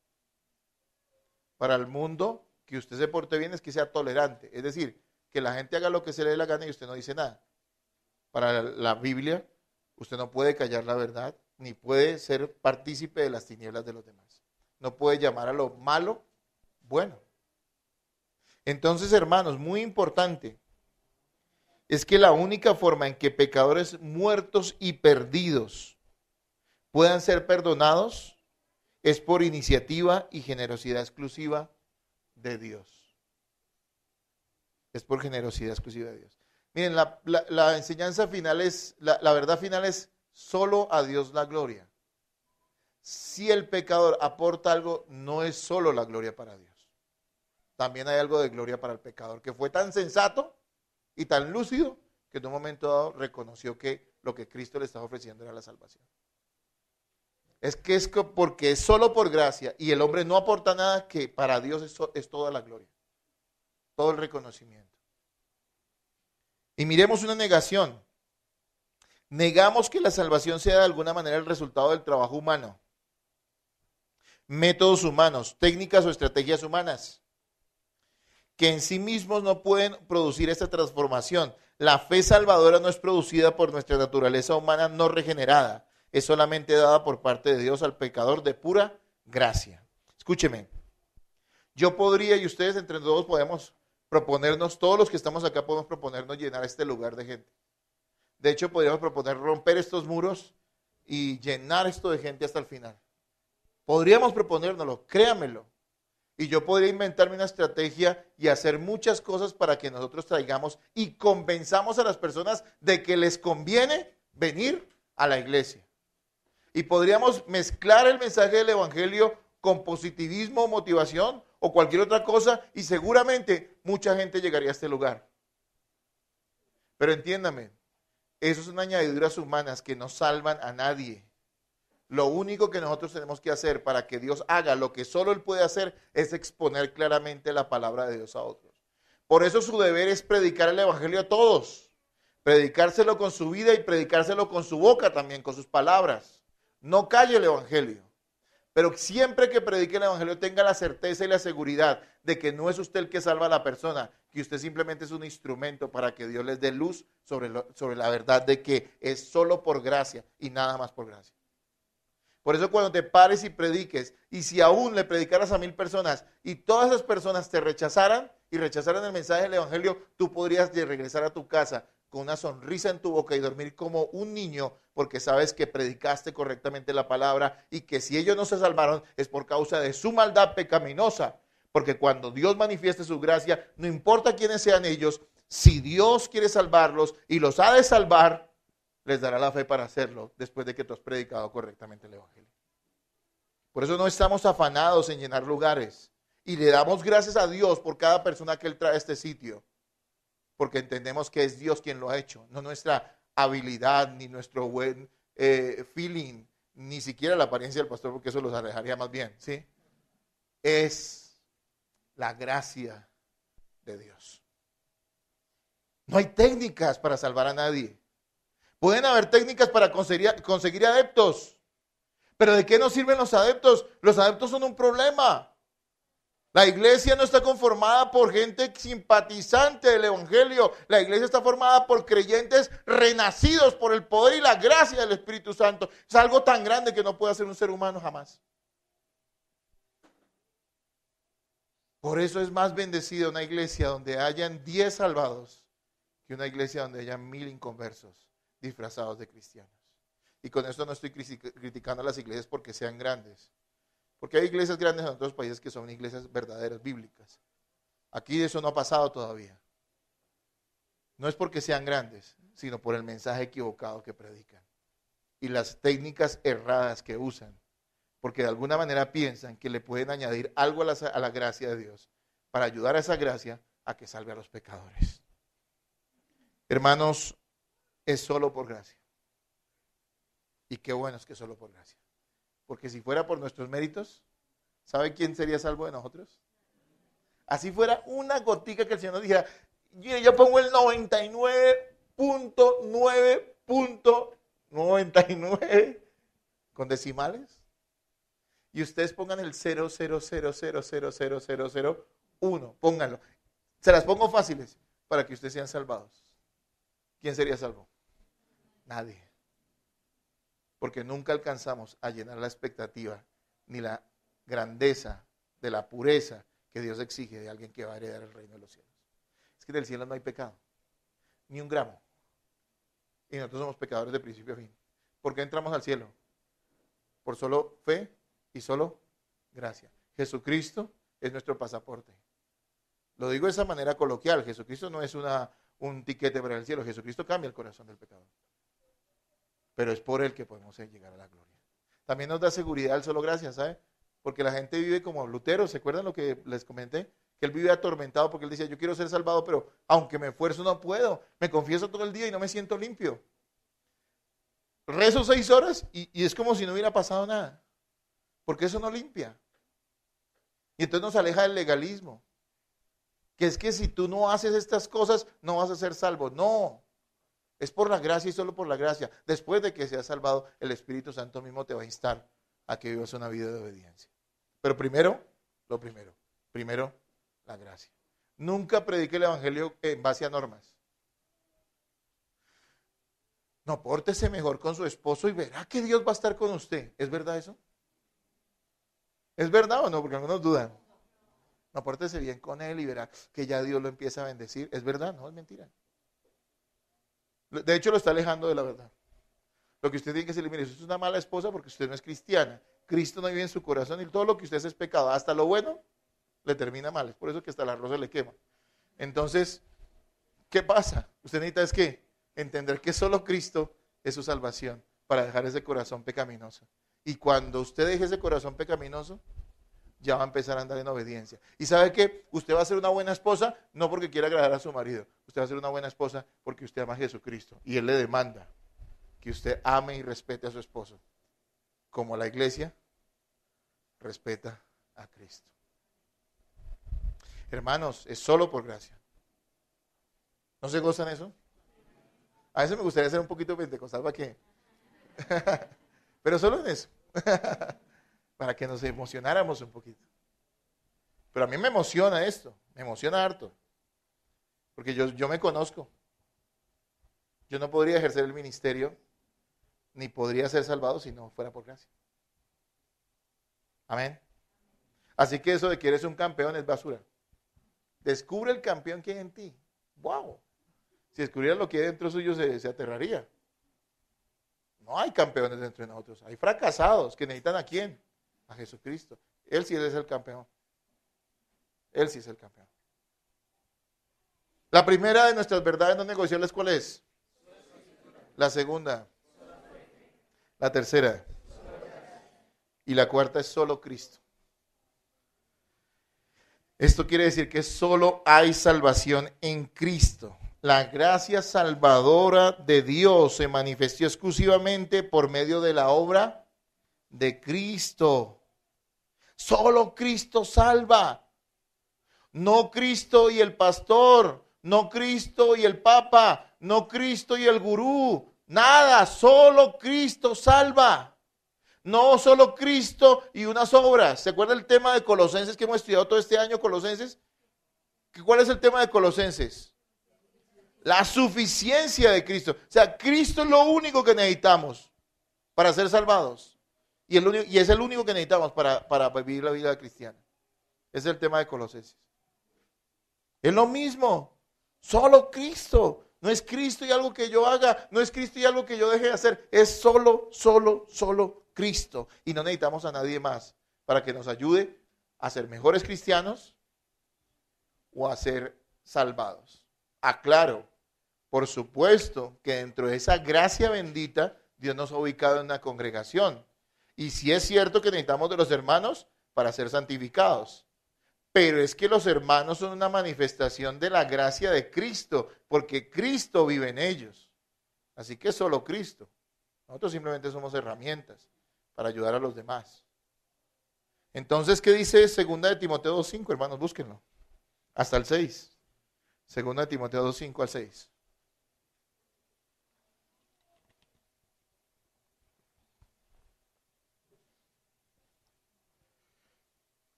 Para el mundo, que usted se porte bien es que sea tolerante. Es decir, que la gente haga lo que se le dé la gana y usted no dice nada. Para la Biblia, usted no puede callar la verdad, ni puede ser partícipe de las tinieblas de los demás. No puede llamar a lo malo bueno. Entonces, hermanos, muy importante es que la única forma en que pecadores muertos y perdidos puedan ser perdonados es por iniciativa y generosidad exclusiva de Dios. Es por generosidad exclusiva de Dios. Miren, la enseñanza final es, la verdad final es solo a Dios la gloria. Si el pecador aporta algo, no es solo la gloria para Dios. También hay algo de gloria para el pecador, que fue tan sensato y tan lúcido que en un momento dado reconoció que lo que Cristo le estaba ofreciendo era la salvación. Es porque es solo por gracia y el hombre no aporta nada, que para Dios es toda la gloria, todo el reconocimiento. Y miremos una negación. Negamos que la salvación sea de alguna manera el resultado del trabajo humano, métodos humanos, técnicas o estrategias humanas, que en sí mismos no pueden producir esta transformación. La fe salvadora no es producida por nuestra naturaleza humana no regenerada, es solamente dada por parte de Dios al pecador de pura gracia. Escúcheme, yo podría, y ustedes entre todos podemos proponernos, todos los que estamos acá podemos proponernos llenar este lugar de gente. De hecho, podríamos proponer romper estos muros y llenar esto de gente hasta el final. Podríamos proponérnoslo, créamelo. Y yo podría inventarme una estrategia y hacer muchas cosas para que nosotros traigamos y convenzamos a las personas de que les conviene venir a la iglesia. Y podríamos mezclar el mensaje del evangelio con positivismo, motivación o cualquier otra cosa, y seguramente mucha gente llegaría a este lugar. Pero entiéndame, eso son añadiduras humanas que no salvan a nadie. Lo único que nosotros tenemos que hacer para que Dios haga lo que solo Él puede hacer es exponer claramente la palabra de Dios a otros. Por eso su deber es predicar el evangelio a todos. Predicárselo con su vida y predicárselo con su boca también, con sus palabras. No calle el evangelio. Pero siempre que predique el evangelio tenga la certeza y la seguridad de que no es usted el que salva a la persona, que usted simplemente es un instrumento para que Dios les dé luz sobre la verdad de que es solo por gracia y nada más por gracia. Por eso cuando te pares y prediques, y si aún le predicaras a 1000 personas y todas esas personas te rechazaran y rechazaran el mensaje del evangelio, tú podrías regresar a tu casa con una sonrisa en tu boca y dormir como un niño, porque sabes que predicaste correctamente la palabra y que si ellos no se salvaron es por causa de su maldad pecaminosa. Porque cuando Dios manifieste su gracia, no importa quiénes sean ellos, si Dios quiere salvarlos y los ha de salvar, les dará la fe para hacerlo después de que tú has predicado correctamente el evangelio. Por eso no estamos afanados en llenar lugares y le damos gracias a Dios por cada persona que Él trae a este sitio, porque entendemos que es Dios quien lo ha hecho, no nuestra habilidad ni nuestro buen feeling, ni siquiera la apariencia del pastor, porque eso los alejaría más bien, ¿sí? Es la gracia de Dios. No hay técnicas para salvar a nadie. Pueden haber técnicas para conseguir adeptos. Pero ¿de qué nos sirven los adeptos? Los adeptos son un problema. La iglesia no está conformada por gente simpatizante del evangelio. La iglesia está formada por creyentes renacidos por el poder y la gracia del Espíritu Santo. Es algo tan grande que no puede hacer un ser humano jamás. Por eso es más bendecida una iglesia donde hayan 10 salvados que una iglesia donde hayan 1000 inconversos disfrazados de cristianos. Y con esto no estoy criticando a las iglesias porque sean grandes. Porque hay iglesias grandes en otros países que son iglesias verdaderas, bíblicas. Aquí eso no ha pasado todavía. No es porque sean grandes, sino por el mensaje equivocado que predican. Y las técnicas erradas que usan. Porque de alguna manera piensan que le pueden añadir algo a la gracia de Dios para ayudar a esa gracia a que salve a los pecadores. Hermanos, es solo por gracia. Y qué bueno es que es solo por gracia. Porque si fuera por nuestros méritos, ¿sabe quién sería salvo de nosotros? Así fuera una gotica que el Señor nos dijera, yo pongo el 99.9.99 con decimales. Y ustedes pongan el 0.000000001. Pónganlo. Se las pongo fáciles para que ustedes sean salvados. ¿Quién sería salvo? Nadie. Porque nunca alcanzamos a llenar la expectativa ni la grandeza de la pureza que Dios exige de alguien que va a heredar el reino de los cielos. Es que del cielo no hay pecado, ni un gramo. Y nosotros somos pecadores de principio a fin. ¿Por qué entramos al cielo? Por solo fe y solo gracia. Jesucristo es nuestro pasaporte. Lo digo de esa manera coloquial. Jesucristo no es un tiquete para el cielo. Jesucristo cambia el corazón del pecador. Pero es por él que podemos llegar a la gloria. También nos da seguridad el solo gracia, ¿sabe? Porque la gente vive como Lutero. ¿Se acuerdan lo que les comenté? Que él vive atormentado porque él decía, yo quiero ser salvado, pero aunque me esfuerzo no puedo. Me confieso todo el día y no me siento limpio. Rezo 6 horas y es como si no hubiera pasado nada. Porque eso no limpia. Y entonces nos aleja del legalismo. Que es que si tú no haces estas cosas, no vas a ser salvo. No. Es por la gracia y solo por la gracia. Después de que seas salvado, el Espíritu Santo mismo te va a instar a que vivas una vida de obediencia. Pero primero, lo primero. Primero, la gracia. Nunca predique el evangelio en base a normas. No, pórtese mejor con su esposo y verá que Dios va a estar con usted. ¿Es verdad eso? ¿Es verdad o no? Porque algunos dudan. No, pórtese bien con él y verá que ya Dios lo empieza a bendecir. ¿Es verdad? No, es mentira. De hecho, lo está alejando de la verdad. Lo que usted tiene que decirle, mire, usted es una mala esposa porque usted no es cristiana. Cristo no vive en su corazón y todo lo que usted hace es pecado. Hasta lo bueno le termina mal. Es por eso que hasta la rosa le quema. Entonces, ¿qué pasa? Usted necesita es que entender que solo Cristo es su salvación para dejar ese corazón pecaminoso. Y cuando usted deje ese corazón pecaminoso, ya va a empezar a andar en obediencia. Y sabe que usted va a ser una buena esposa, no porque quiera agradar a su marido. Usted va a ser una buena esposa porque usted ama a Jesucristo. Y Él le demanda que usted ame y respete a su esposo. Como la iglesia respeta a Cristo. Hermanos, es solo por gracia. ¿No se gozan eso? A veces me gustaría ser un poquito pentecostal para que... Pero solo en eso. Para que nos emocionáramos un poquito. Pero a mí me emociona esto, me emociona harto. Porque yo me conozco. Yo no podría ejercer el ministerio, ni podría ser salvado si no fuera por gracia. Amén. Así que eso de que eres un campeón es basura. Descubre el campeón que hay en ti. ¡Wow! Si descubriera lo que hay dentro suyo se aterraría. No hay campeones dentro de nosotros. Hay fracasados que necesitan ¿a quién? A Jesucristo. Él sí es el campeón. Él sí es el campeón. La primera de nuestras verdades no negociables, ¿cuál es? La segunda. La tercera. Y la cuarta es solo Cristo. Esto quiere decir que solo hay salvación en Cristo. La gracia salvadora de Dios se manifestó exclusivamente por medio de la obra de Cristo. Solo Cristo salva. No Cristo y el pastor. no Cristo y el Papa, no Cristo y el gurú, nada, solo Cristo salva. No solo Cristo y unas obras. ¿Se acuerda el tema de Colosenses que hemos estudiado todo este año, Colosenses? ¿Cuál es el tema de Colosenses? La suficiencia de Cristo. O sea, Cristo es lo único que necesitamos para ser salvados. Y es el único que necesitamos para vivir la vida cristiana. Ese es el tema de Colosenses. Es lo mismo. Solo Cristo. No es Cristo y algo que yo haga. No es Cristo y algo que yo deje de hacer. Es solo Cristo. Y no necesitamos a nadie más para que nos ayude a ser mejores cristianos o a ser salvados. Aclaro, por supuesto que dentro de esa gracia bendita, Dios nos ha ubicado en una congregación. Y sí es cierto que necesitamos de los hermanos para ser santificados. Pero es que los hermanos son una manifestación de la gracia de Cristo, porque Cristo vive en ellos. Así que solo Cristo. Nosotros simplemente somos herramientas para ayudar a los demás. Entonces, ¿qué dice 2 de Timoteo 2:5, hermanos? Búsquenlo. Hasta el 6. 2 de Timoteo 2:5 al 6.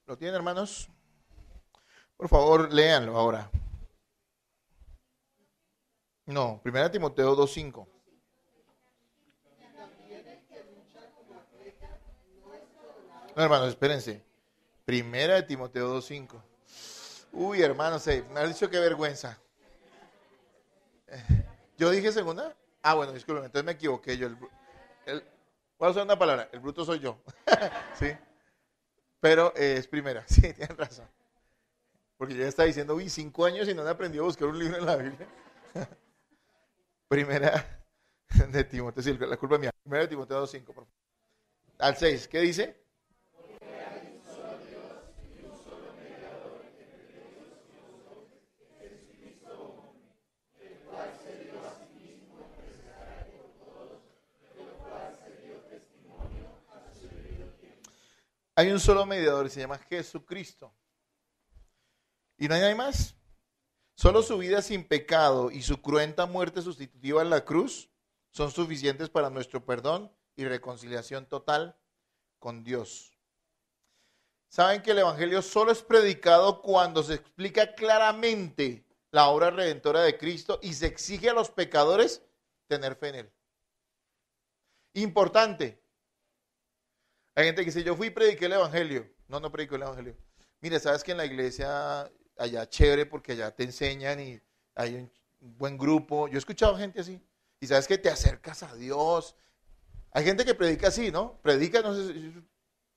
¿Lo tienen, hermanos? Por favor, léanlo ahora. No, 1 Timoteo 2:5. No, hermanos, espérense. 1 Timoteo 2:5. Uy, hermanos, me ha dicho qué vergüenza. ¿Yo dije segunda? Ah, bueno, disculpen, entonces me equivoqué yo. Voy a usar una palabra, el bruto soy yo. Sí, pero es primera, sí, tienen razón. Porque ya está diciendo, uy, 5 años y no han aprendido a buscar un libro en la Biblia. Primera de Timoteo, sí, la culpa es mía. 1 de Timoteo 2:5, por favor. Al 6, ¿qué dice? Hay un solo mediador y se llama Jesucristo. Y no hay nadie más. Solo su vida sin pecado y su cruenta muerte sustitutiva en la cruz son suficientes para nuestro perdón y reconciliación total con Dios. ¿Saben que el Evangelio solo es predicado cuando se explica claramente la obra redentora de Cristo y se exige a los pecadores tener fe en Él? Importante. Hay gente que dice, yo fui y prediqué el Evangelio. No, no predico el Evangelio. Mire, ¿sabes que en la iglesia allá chévere porque allá te enseñan y hay un buen grupo? Yo he escuchado gente así. Y ¿sabes que te acercas a Dios? Hay gente que predica así, ¿no? Predica, no sé, es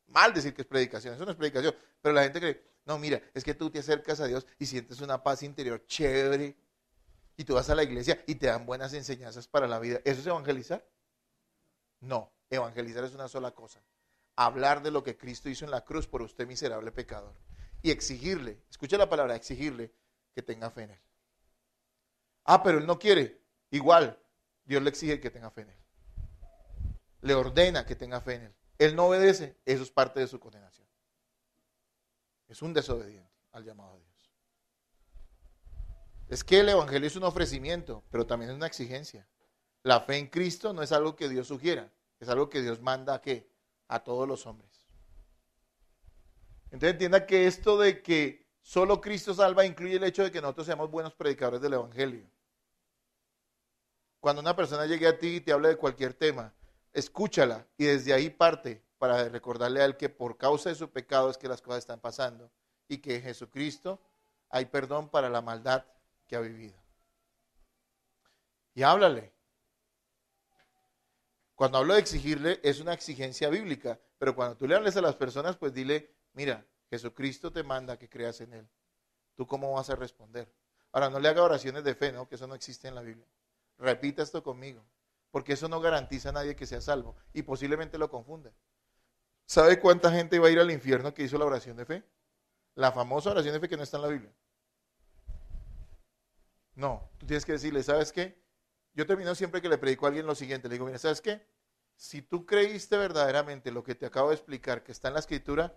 mal decir que es predicación, eso no es predicación. Pero la gente cree, no, mira, es que tú te acercas a Dios y sientes una paz interior chévere. Y tú vas a la iglesia y te dan buenas enseñanzas para la vida. ¿Eso es evangelizar? No, evangelizar es una sola cosa. Hablar de lo que Cristo hizo en la cruz por usted, miserable pecador. Y exigirle, escuche la palabra, exigirle que tenga fe en Él. Ah, pero Él no quiere. Igual, Dios le exige que tenga fe en Él. Le ordena que tenga fe en Él. Él no obedece, eso es parte de su condenación. Es un desobediente al llamado de Dios. Es que el evangelio es un ofrecimiento, pero también es una exigencia. La fe en Cristo no es algo que Dios sugiera, es algo que Dios manda a ¿qué? A todos los hombres. Entonces entienda que esto de que solo Cristo salva incluye el hecho de que nosotros seamos buenos predicadores del evangelio. Cuando una persona llegue a ti y te hable de cualquier tema, escúchala y desde ahí parte para recordarle a él que por causa de su pecado es que las cosas están pasando y que en Jesucristo hay perdón para la maldad que ha vivido. Y háblale. Cuando hablo de exigirle, es una exigencia bíblica, pero cuando tú le hables a las personas, pues dile, mira, Jesucristo te manda que creas en Él. ¿Tú cómo vas a responder? Ahora, no le haga oraciones de fe, ¿no? Que eso no existe en la Biblia. Repita esto conmigo, porque eso no garantiza a nadie que sea salvo y posiblemente lo confunda. ¿Sabe cuánta gente va a ir al infierno que hizo la oración de fe? La famosa oración de fe que no está en la Biblia. No, tú tienes que decirle, ¿sabes qué? Yo termino siempre que le predico a alguien lo siguiente, le digo, mira, ¿sabes qué? Si tú creíste verdaderamente lo que te acabo de explicar, que está en la Escritura,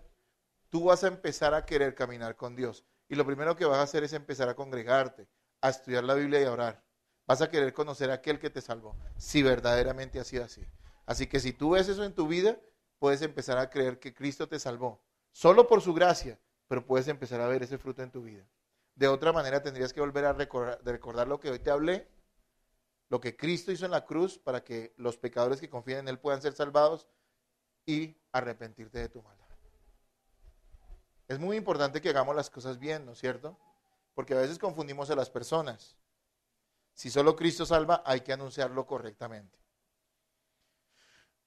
tú vas a empezar a querer caminar con Dios. Y lo primero que vas a hacer es empezar a congregarte, a estudiar la Biblia y a orar. Vas a querer conocer a aquel que te salvó, si verdaderamente ha sido así. Así que si tú ves eso en tu vida, puedes empezar a creer que Cristo te salvó, solo por su gracia, pero puedes empezar a ver ese fruto en tu vida. De otra manera tendrías que volver a recordar lo que hoy te hablé, lo que Cristo hizo en la cruz para que los pecadores que confíen en Él puedan ser salvados y arrepentirte de tu maldad. Es muy importante que hagamos las cosas bien, ¿no es cierto? Porque a veces confundimos a las personas. Si solo Cristo salva, hay que anunciarlo correctamente.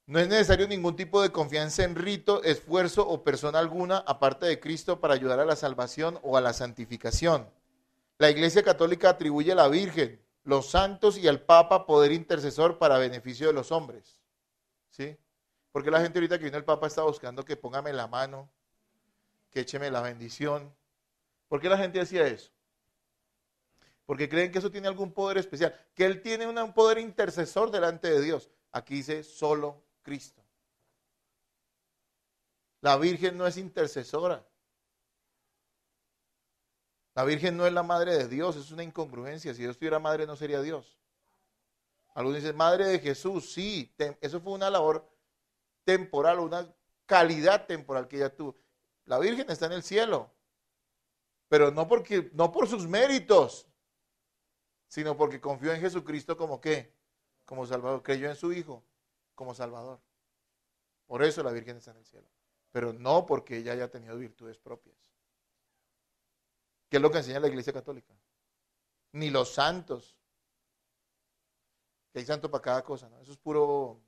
No es necesario ningún tipo de confianza en rito, esfuerzo o persona alguna aparte de Cristo para ayudar a la salvación o a la santificación. La Iglesia Católica atribuye a la Virgen, los santos y al Papa poder intercesor para beneficio de los hombres. ¿Sí? Porque la gente ahorita que viene el Papa está buscando que póngame la mano, que écheme la bendición. ¿Por qué la gente hacía eso? Porque creen que eso tiene algún poder especial, que Él tiene un poder intercesor delante de Dios. Aquí dice solo Cristo. La Virgen no es intercesora. La Virgen no es la madre de Dios, es una incongruencia. Si Dios tuviera madre, no sería Dios. Algunos dicen, madre de Jesús, sí, eso fue una labor temporal, una calidad temporal que ella tuvo. La Virgen está en el cielo, pero no por sus méritos, sino porque confió en Jesucristo como ¿qué? Como Salvador, creyó en su Hijo como Salvador. Por eso la Virgen está en el cielo, pero no porque ella haya tenido virtudes propias. ¿Qué es lo que enseña la Iglesia Católica? Ni los santos, que hay santo para cada cosa, ¿no? Eso es puro,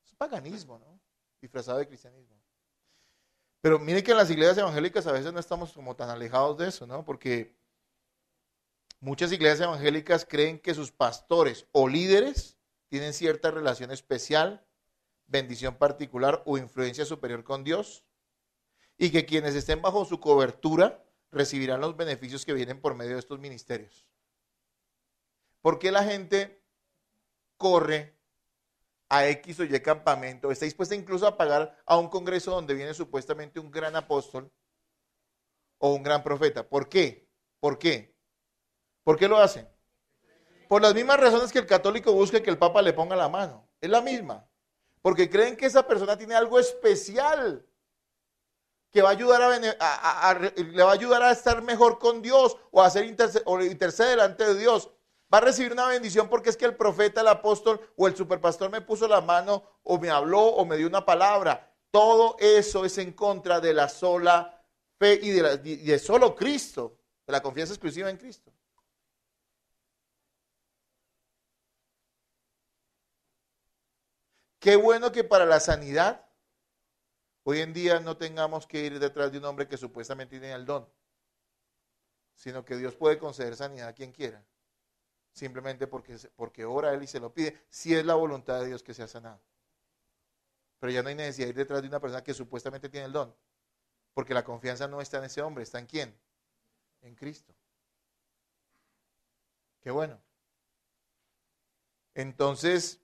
es paganismo, ¿no? Disfrazado de cristianismo. Pero miren que en las iglesias evangélicas a veces no estamos como tan alejados de eso, ¿no? Porque muchas iglesias evangélicas creen que sus pastores o líderes tienen cierta relación especial, bendición particular o influencia superior con Dios, y que quienes estén bajo su cobertura recibirán los beneficios que vienen por medio de estos ministerios. ¿Por qué la gente corre a X o Y campamento? Está dispuesta incluso a pagar a un congreso donde viene supuestamente un gran apóstol o un gran profeta. ¿Por qué? ¿Por qué? ¿Por qué lo hacen? Por las mismas razones que el católico busca que el Papa le ponga la mano. Es la misma. Porque creen que esa persona tiene algo especial que va a ayudar le va a ayudar a estar mejor con Dios o a hacer interceder delante de Dios. Va a recibir una bendición porque es que el profeta, el apóstol o el superpastor me puso la mano o me habló o me dio una palabra. Todo eso es en contra de la sola fe y de solo Cristo, de la confianza exclusiva en Cristo. Qué bueno que para la sanidad hoy en día no tengamos que ir detrás de un hombre que supuestamente tiene el don, sino que Dios puede conceder sanidad a quien quiera, simplemente porque ora a Él y se lo pide, si es la voluntad de Dios que sea sanado. Pero ya no hay necesidad de ir detrás de una persona que supuestamente tiene el don, porque la confianza no está en ese hombre, está en ¿quién? En Cristo. Qué bueno. Entonces,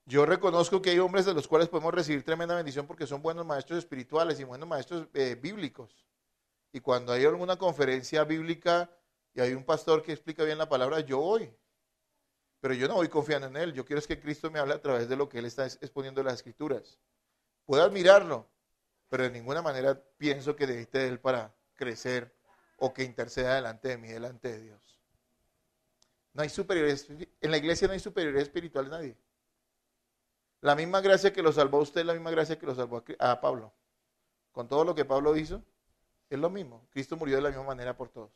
yo reconozco que hay hombres de los cuales podemos recibir tremenda bendición porque son buenos maestros espirituales y buenos maestros bíblicos. Y cuando hay alguna conferencia bíblica y hay un pastor que explica bien la palabra, yo voy. Pero yo no voy confiando en él. Yo quiero es que Cristo me hable a través de lo que él está exponiendo en las Escrituras. Puedo admirarlo, pero de ninguna manera pienso que necesite de él para crecer o que interceda delante de mí, delante de Dios. No hay superioridad, en la iglesia no hay superioridad espiritual de nadie. La misma gracia que lo salvó a usted, la misma gracia que lo salvó a Pablo. Con todo lo que Pablo hizo, es lo mismo. Cristo murió de la misma manera por todos.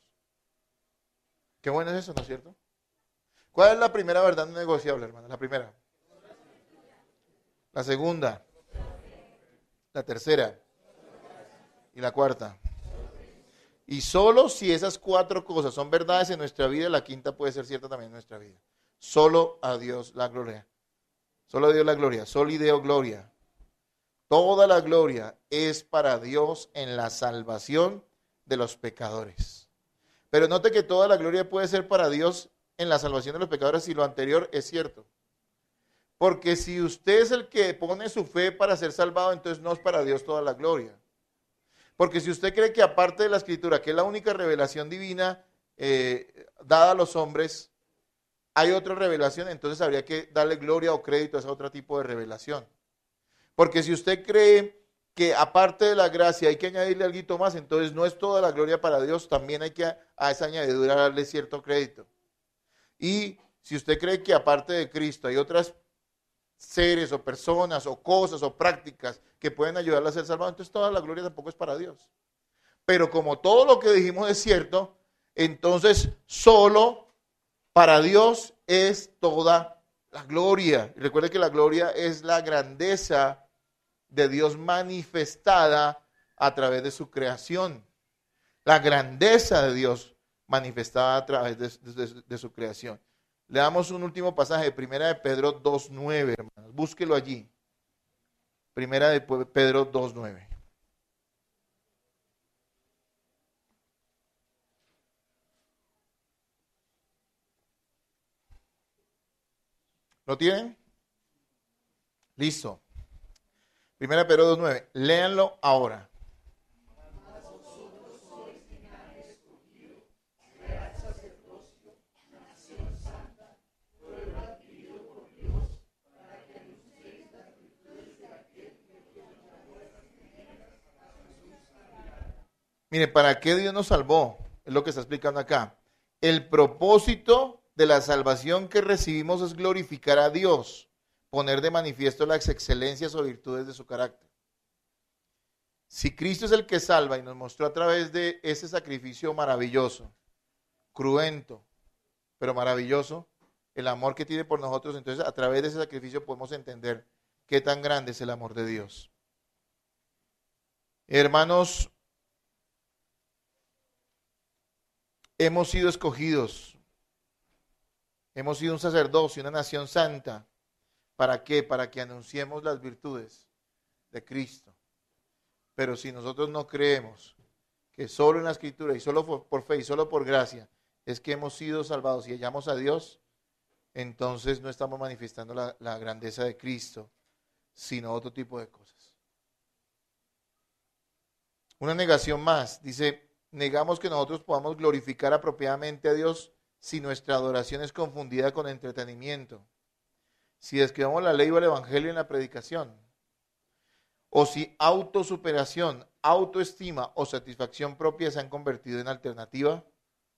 Qué bueno es eso, ¿no es cierto? ¿Cuál es la primera verdad no negociable, hermano? La primera. La segunda. La tercera. Y la cuarta. Y solo si esas cuatro cosas son verdades en nuestra vida, la quinta puede ser cierta también en nuestra vida. Solo a Dios la gloria. Solo a Dios la gloria. Soli Deo gloria. Toda la gloria es para Dios en la salvación de los pecadores. Pero note que toda la gloria puede ser para Dios en la salvación de los pecadores si lo anterior es cierto. Porque si usted es el que pone su fe para ser salvado, entonces no es para Dios toda la gloria. Porque si usted cree que aparte de la Escritura, que es la única revelación divina dada a los hombres, hay otra revelación, entonces habría que darle gloria o crédito a ese otro tipo de revelación. Porque si usted cree que aparte de la gracia hay que añadirle algo más, entonces no es toda la gloria para Dios, también hay que a esa añadidura darle cierto crédito. Y si usted cree que aparte de Cristo hay otras seres o personas o cosas o prácticas que pueden ayudarle a ser salvado, entonces toda la gloria tampoco es para Dios. Pero como todo lo que dijimos es cierto, entonces solo para Dios es toda la gloria. Y recuerde que la gloria es la grandeza de Dios manifestada a través de su creación. La grandeza de Dios manifestada a través de su creación. Le damos un último pasaje, Primera de Pedro 2:9, hermanos. Búsquelo allí. Primera de Pedro 2:9. ¿Lo tienen? Listo. Primera de Pedro 2:9. Léanlo ahora. Mire, ¿para qué Dios nos salvó? Es lo que está explicando acá. El propósito de la salvación que recibimos es glorificar a Dios, poner de manifiesto las excelencias o virtudes de su carácter. Si Cristo es el que salva y nos mostró a través de ese sacrificio maravilloso, cruento, pero maravilloso, el amor que tiene por nosotros, entonces a través de ese sacrificio podemos entender qué tan grande es el amor de Dios. Hermanos, hemos sido escogidos, hemos sido un sacerdocio, una nación santa. ¿Para qué? Para que anunciemos las virtudes de Cristo. Pero si nosotros no creemos que solo en la Escritura y solo por fe y solo por gracia es que hemos sido salvados y hallamos a Dios, entonces no estamos manifestando la grandeza de Cristo, sino otro tipo de cosas. Una negación más, dice, negamos que nosotros podamos glorificar apropiadamente a Dios si nuestra adoración es confundida con entretenimiento. Si describamos la ley o el evangelio en la predicación, o si autosuperación, autoestima o satisfacción propia se han convertido en alternativa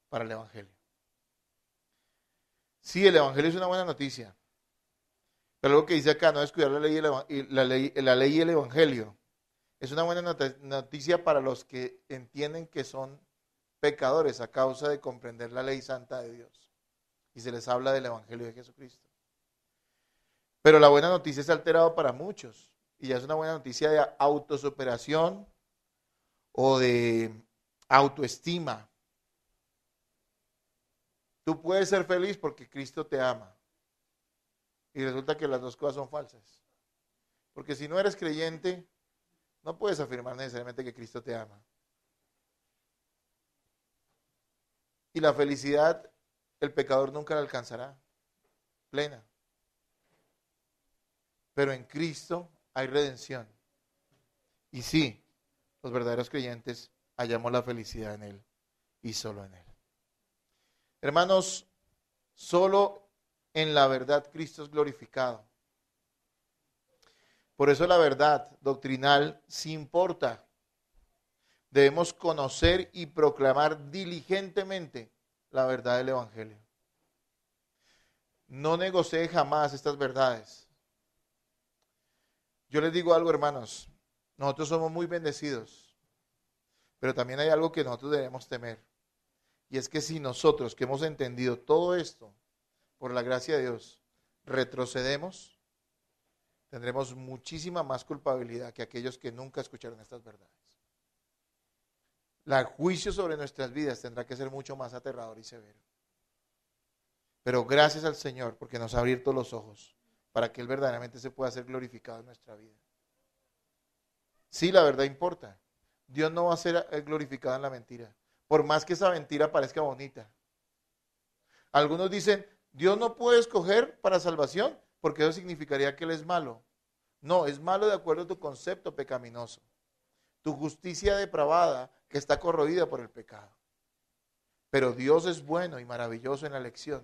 para el evangelio. Sí, el evangelio es una buena noticia, pero lo que dice acá, no descuidar la ley y el evangelio. Es una buena noticia para los que entienden que son pecadores a causa de comprender la ley santa de Dios. Y se les habla del evangelio de Jesucristo. Pero la buena noticia es alterada para muchos. Y ya es una buena noticia de autosuperación o de autoestima. Tú puedes ser feliz porque Cristo te ama. Y resulta que las dos cosas son falsas. Porque si no eres creyente, no puedes afirmar necesariamente que Cristo te ama. Y la felicidad, el pecador nunca la alcanzará plena. Pero en Cristo hay redención. Y sí, los verdaderos creyentes hallamos la felicidad en Él y solo en Él. Hermanos, solo en la verdad Cristo es glorificado. Por eso la verdad doctrinal sí importa. Debemos conocer y proclamar diligentemente la verdad del Evangelio. No negocie jamás estas verdades. Yo les digo algo, hermanos, nosotros somos muy bendecidos, pero también hay algo que nosotros debemos temer. Y es que si nosotros que hemos entendido todo esto, por la gracia de Dios, retrocedemos, tendremos muchísima más culpabilidad que aquellos que nunca escucharon estas verdades. El juicio sobre nuestras vidas tendrá que ser mucho más aterrador y severo. Pero gracias al Señor porque nos ha abierto los ojos para que Él verdaderamente se pueda ser glorificado en nuestra vida. Sí, la verdad importa. Dios no va a ser glorificado en la mentira, por más que esa mentira parezca bonita. Algunos dicen, Dios no puede escoger para salvación porque eso significaría que Él es malo. No, es malo de acuerdo a tu concepto pecaminoso. Tu justicia depravada que está corroída por el pecado. Pero Dios es bueno y maravilloso en la elección,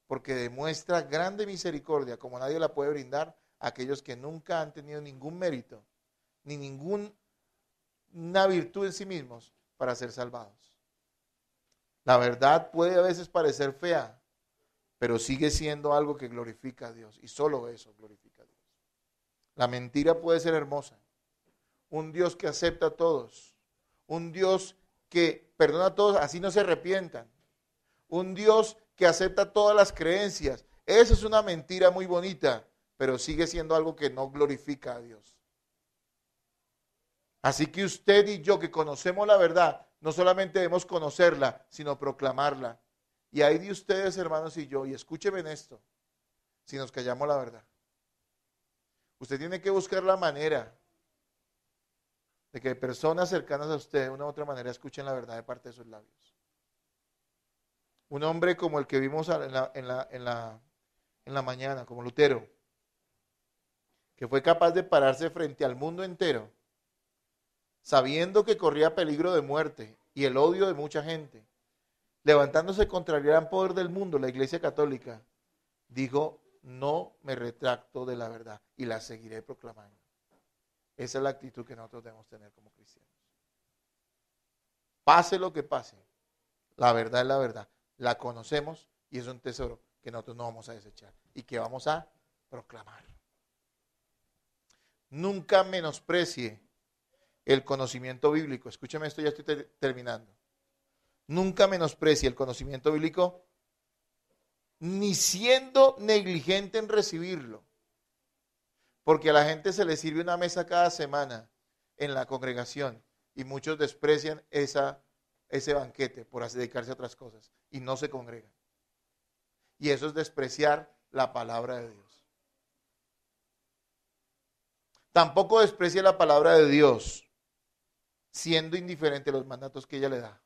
porque demuestra grande misericordia, como nadie la puede brindar, a aquellos que nunca han tenido ningún mérito, ni ninguna virtud en sí mismos para ser salvados. La verdad puede a veces parecer fea, pero sigue siendo algo que glorifica a Dios, y solo eso glorifica a Dios. La mentira puede ser hermosa. Un Dios que acepta a todos. Un Dios que perdona a todos, así no se arrepientan. Un Dios que acepta todas las creencias. Eso es una mentira muy bonita, pero sigue siendo algo que no glorifica a Dios. Así que usted y yo que conocemos la verdad, no solamente debemos conocerla, sino proclamarla. Y ahí de ustedes, hermanos, y yo, y escúcheme en esto, si nos callamos la verdad. Usted tiene que buscar la manera de que personas cercanas a usted de una u otra manera escuchen la verdad de parte de sus labios. Un hombre como el que vimos en la mañana, como Lutero, que fue capaz de pararse frente al mundo entero, sabiendo que corría peligro de muerte y el odio de mucha gente, levantándose contra el gran poder del mundo, la Iglesia Católica, dijo: no me retracto de la verdad y la seguiré proclamando. Esa es la actitud que nosotros debemos tener como cristianos. Pase lo que pase, la verdad es la verdad. La conocemos y es un tesoro que nosotros no vamos a desechar y que vamos a proclamar. Nunca menosprecie el conocimiento bíblico. Escúcheme esto, ya estoy terminando. Nunca menosprecie el conocimiento bíblico, ni siendo negligente en recibirlo. Porque a la gente se le sirve una mesa cada semana en la congregación y muchos desprecian ese banquete por dedicarse a otras cosas y no se congregan. Y eso es despreciar la palabra de Dios. Tampoco desprecie la palabra de Dios siendo indiferente a los mandatos que ella le da.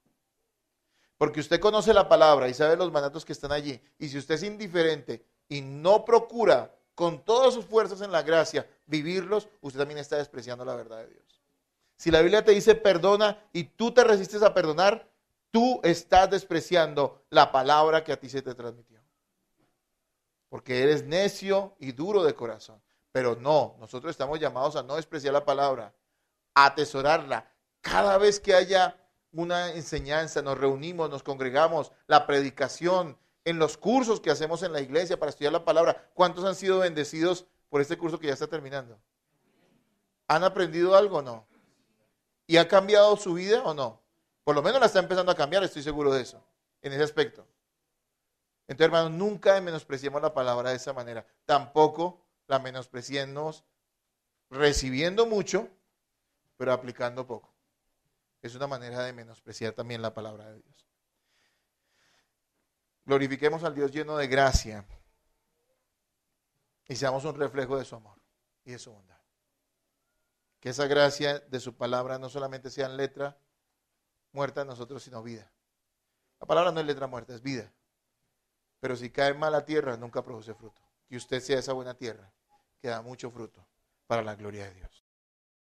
Porque usted conoce la palabra y sabe los mandatos que están allí. Y si usted es indiferente y no procura con todas sus fuerzas en la gracia vivirlos, usted también está despreciando la verdad de Dios. Si la Biblia te dice perdona y tú te resistes a perdonar, tú estás despreciando la palabra que a ti se te transmitió. Porque eres necio y duro de corazón. Pero no, nosotros estamos llamados a no despreciar la palabra, a atesorarla. Cada vez que haya una enseñanza, nos reunimos, nos congregamos, la predicación, en los cursos que hacemos en la iglesia para estudiar la palabra. ¿Cuántos han sido bendecidos por este curso que ya está terminando? ¿Han aprendido algo o no? ¿Y ha cambiado su vida o no? Por lo menos la está empezando a cambiar, estoy seguro de eso, en ese aspecto. Entonces, hermanos, nunca menospreciemos la palabra de esa manera. Tampoco la menospreciemos recibiendo mucho, pero aplicando poco. Es una manera de menospreciar también la palabra de Dios. Glorifiquemos al Dios lleno de gracia y seamos un reflejo de su amor y de su bondad. Que esa gracia de su palabra no solamente sea en letra muerta en nosotros, sino vida. La palabra no es letra muerta, es vida. Pero si cae en mala tierra, nunca produce fruto. Que usted sea esa buena tierra que da mucho fruto para la gloria de Dios.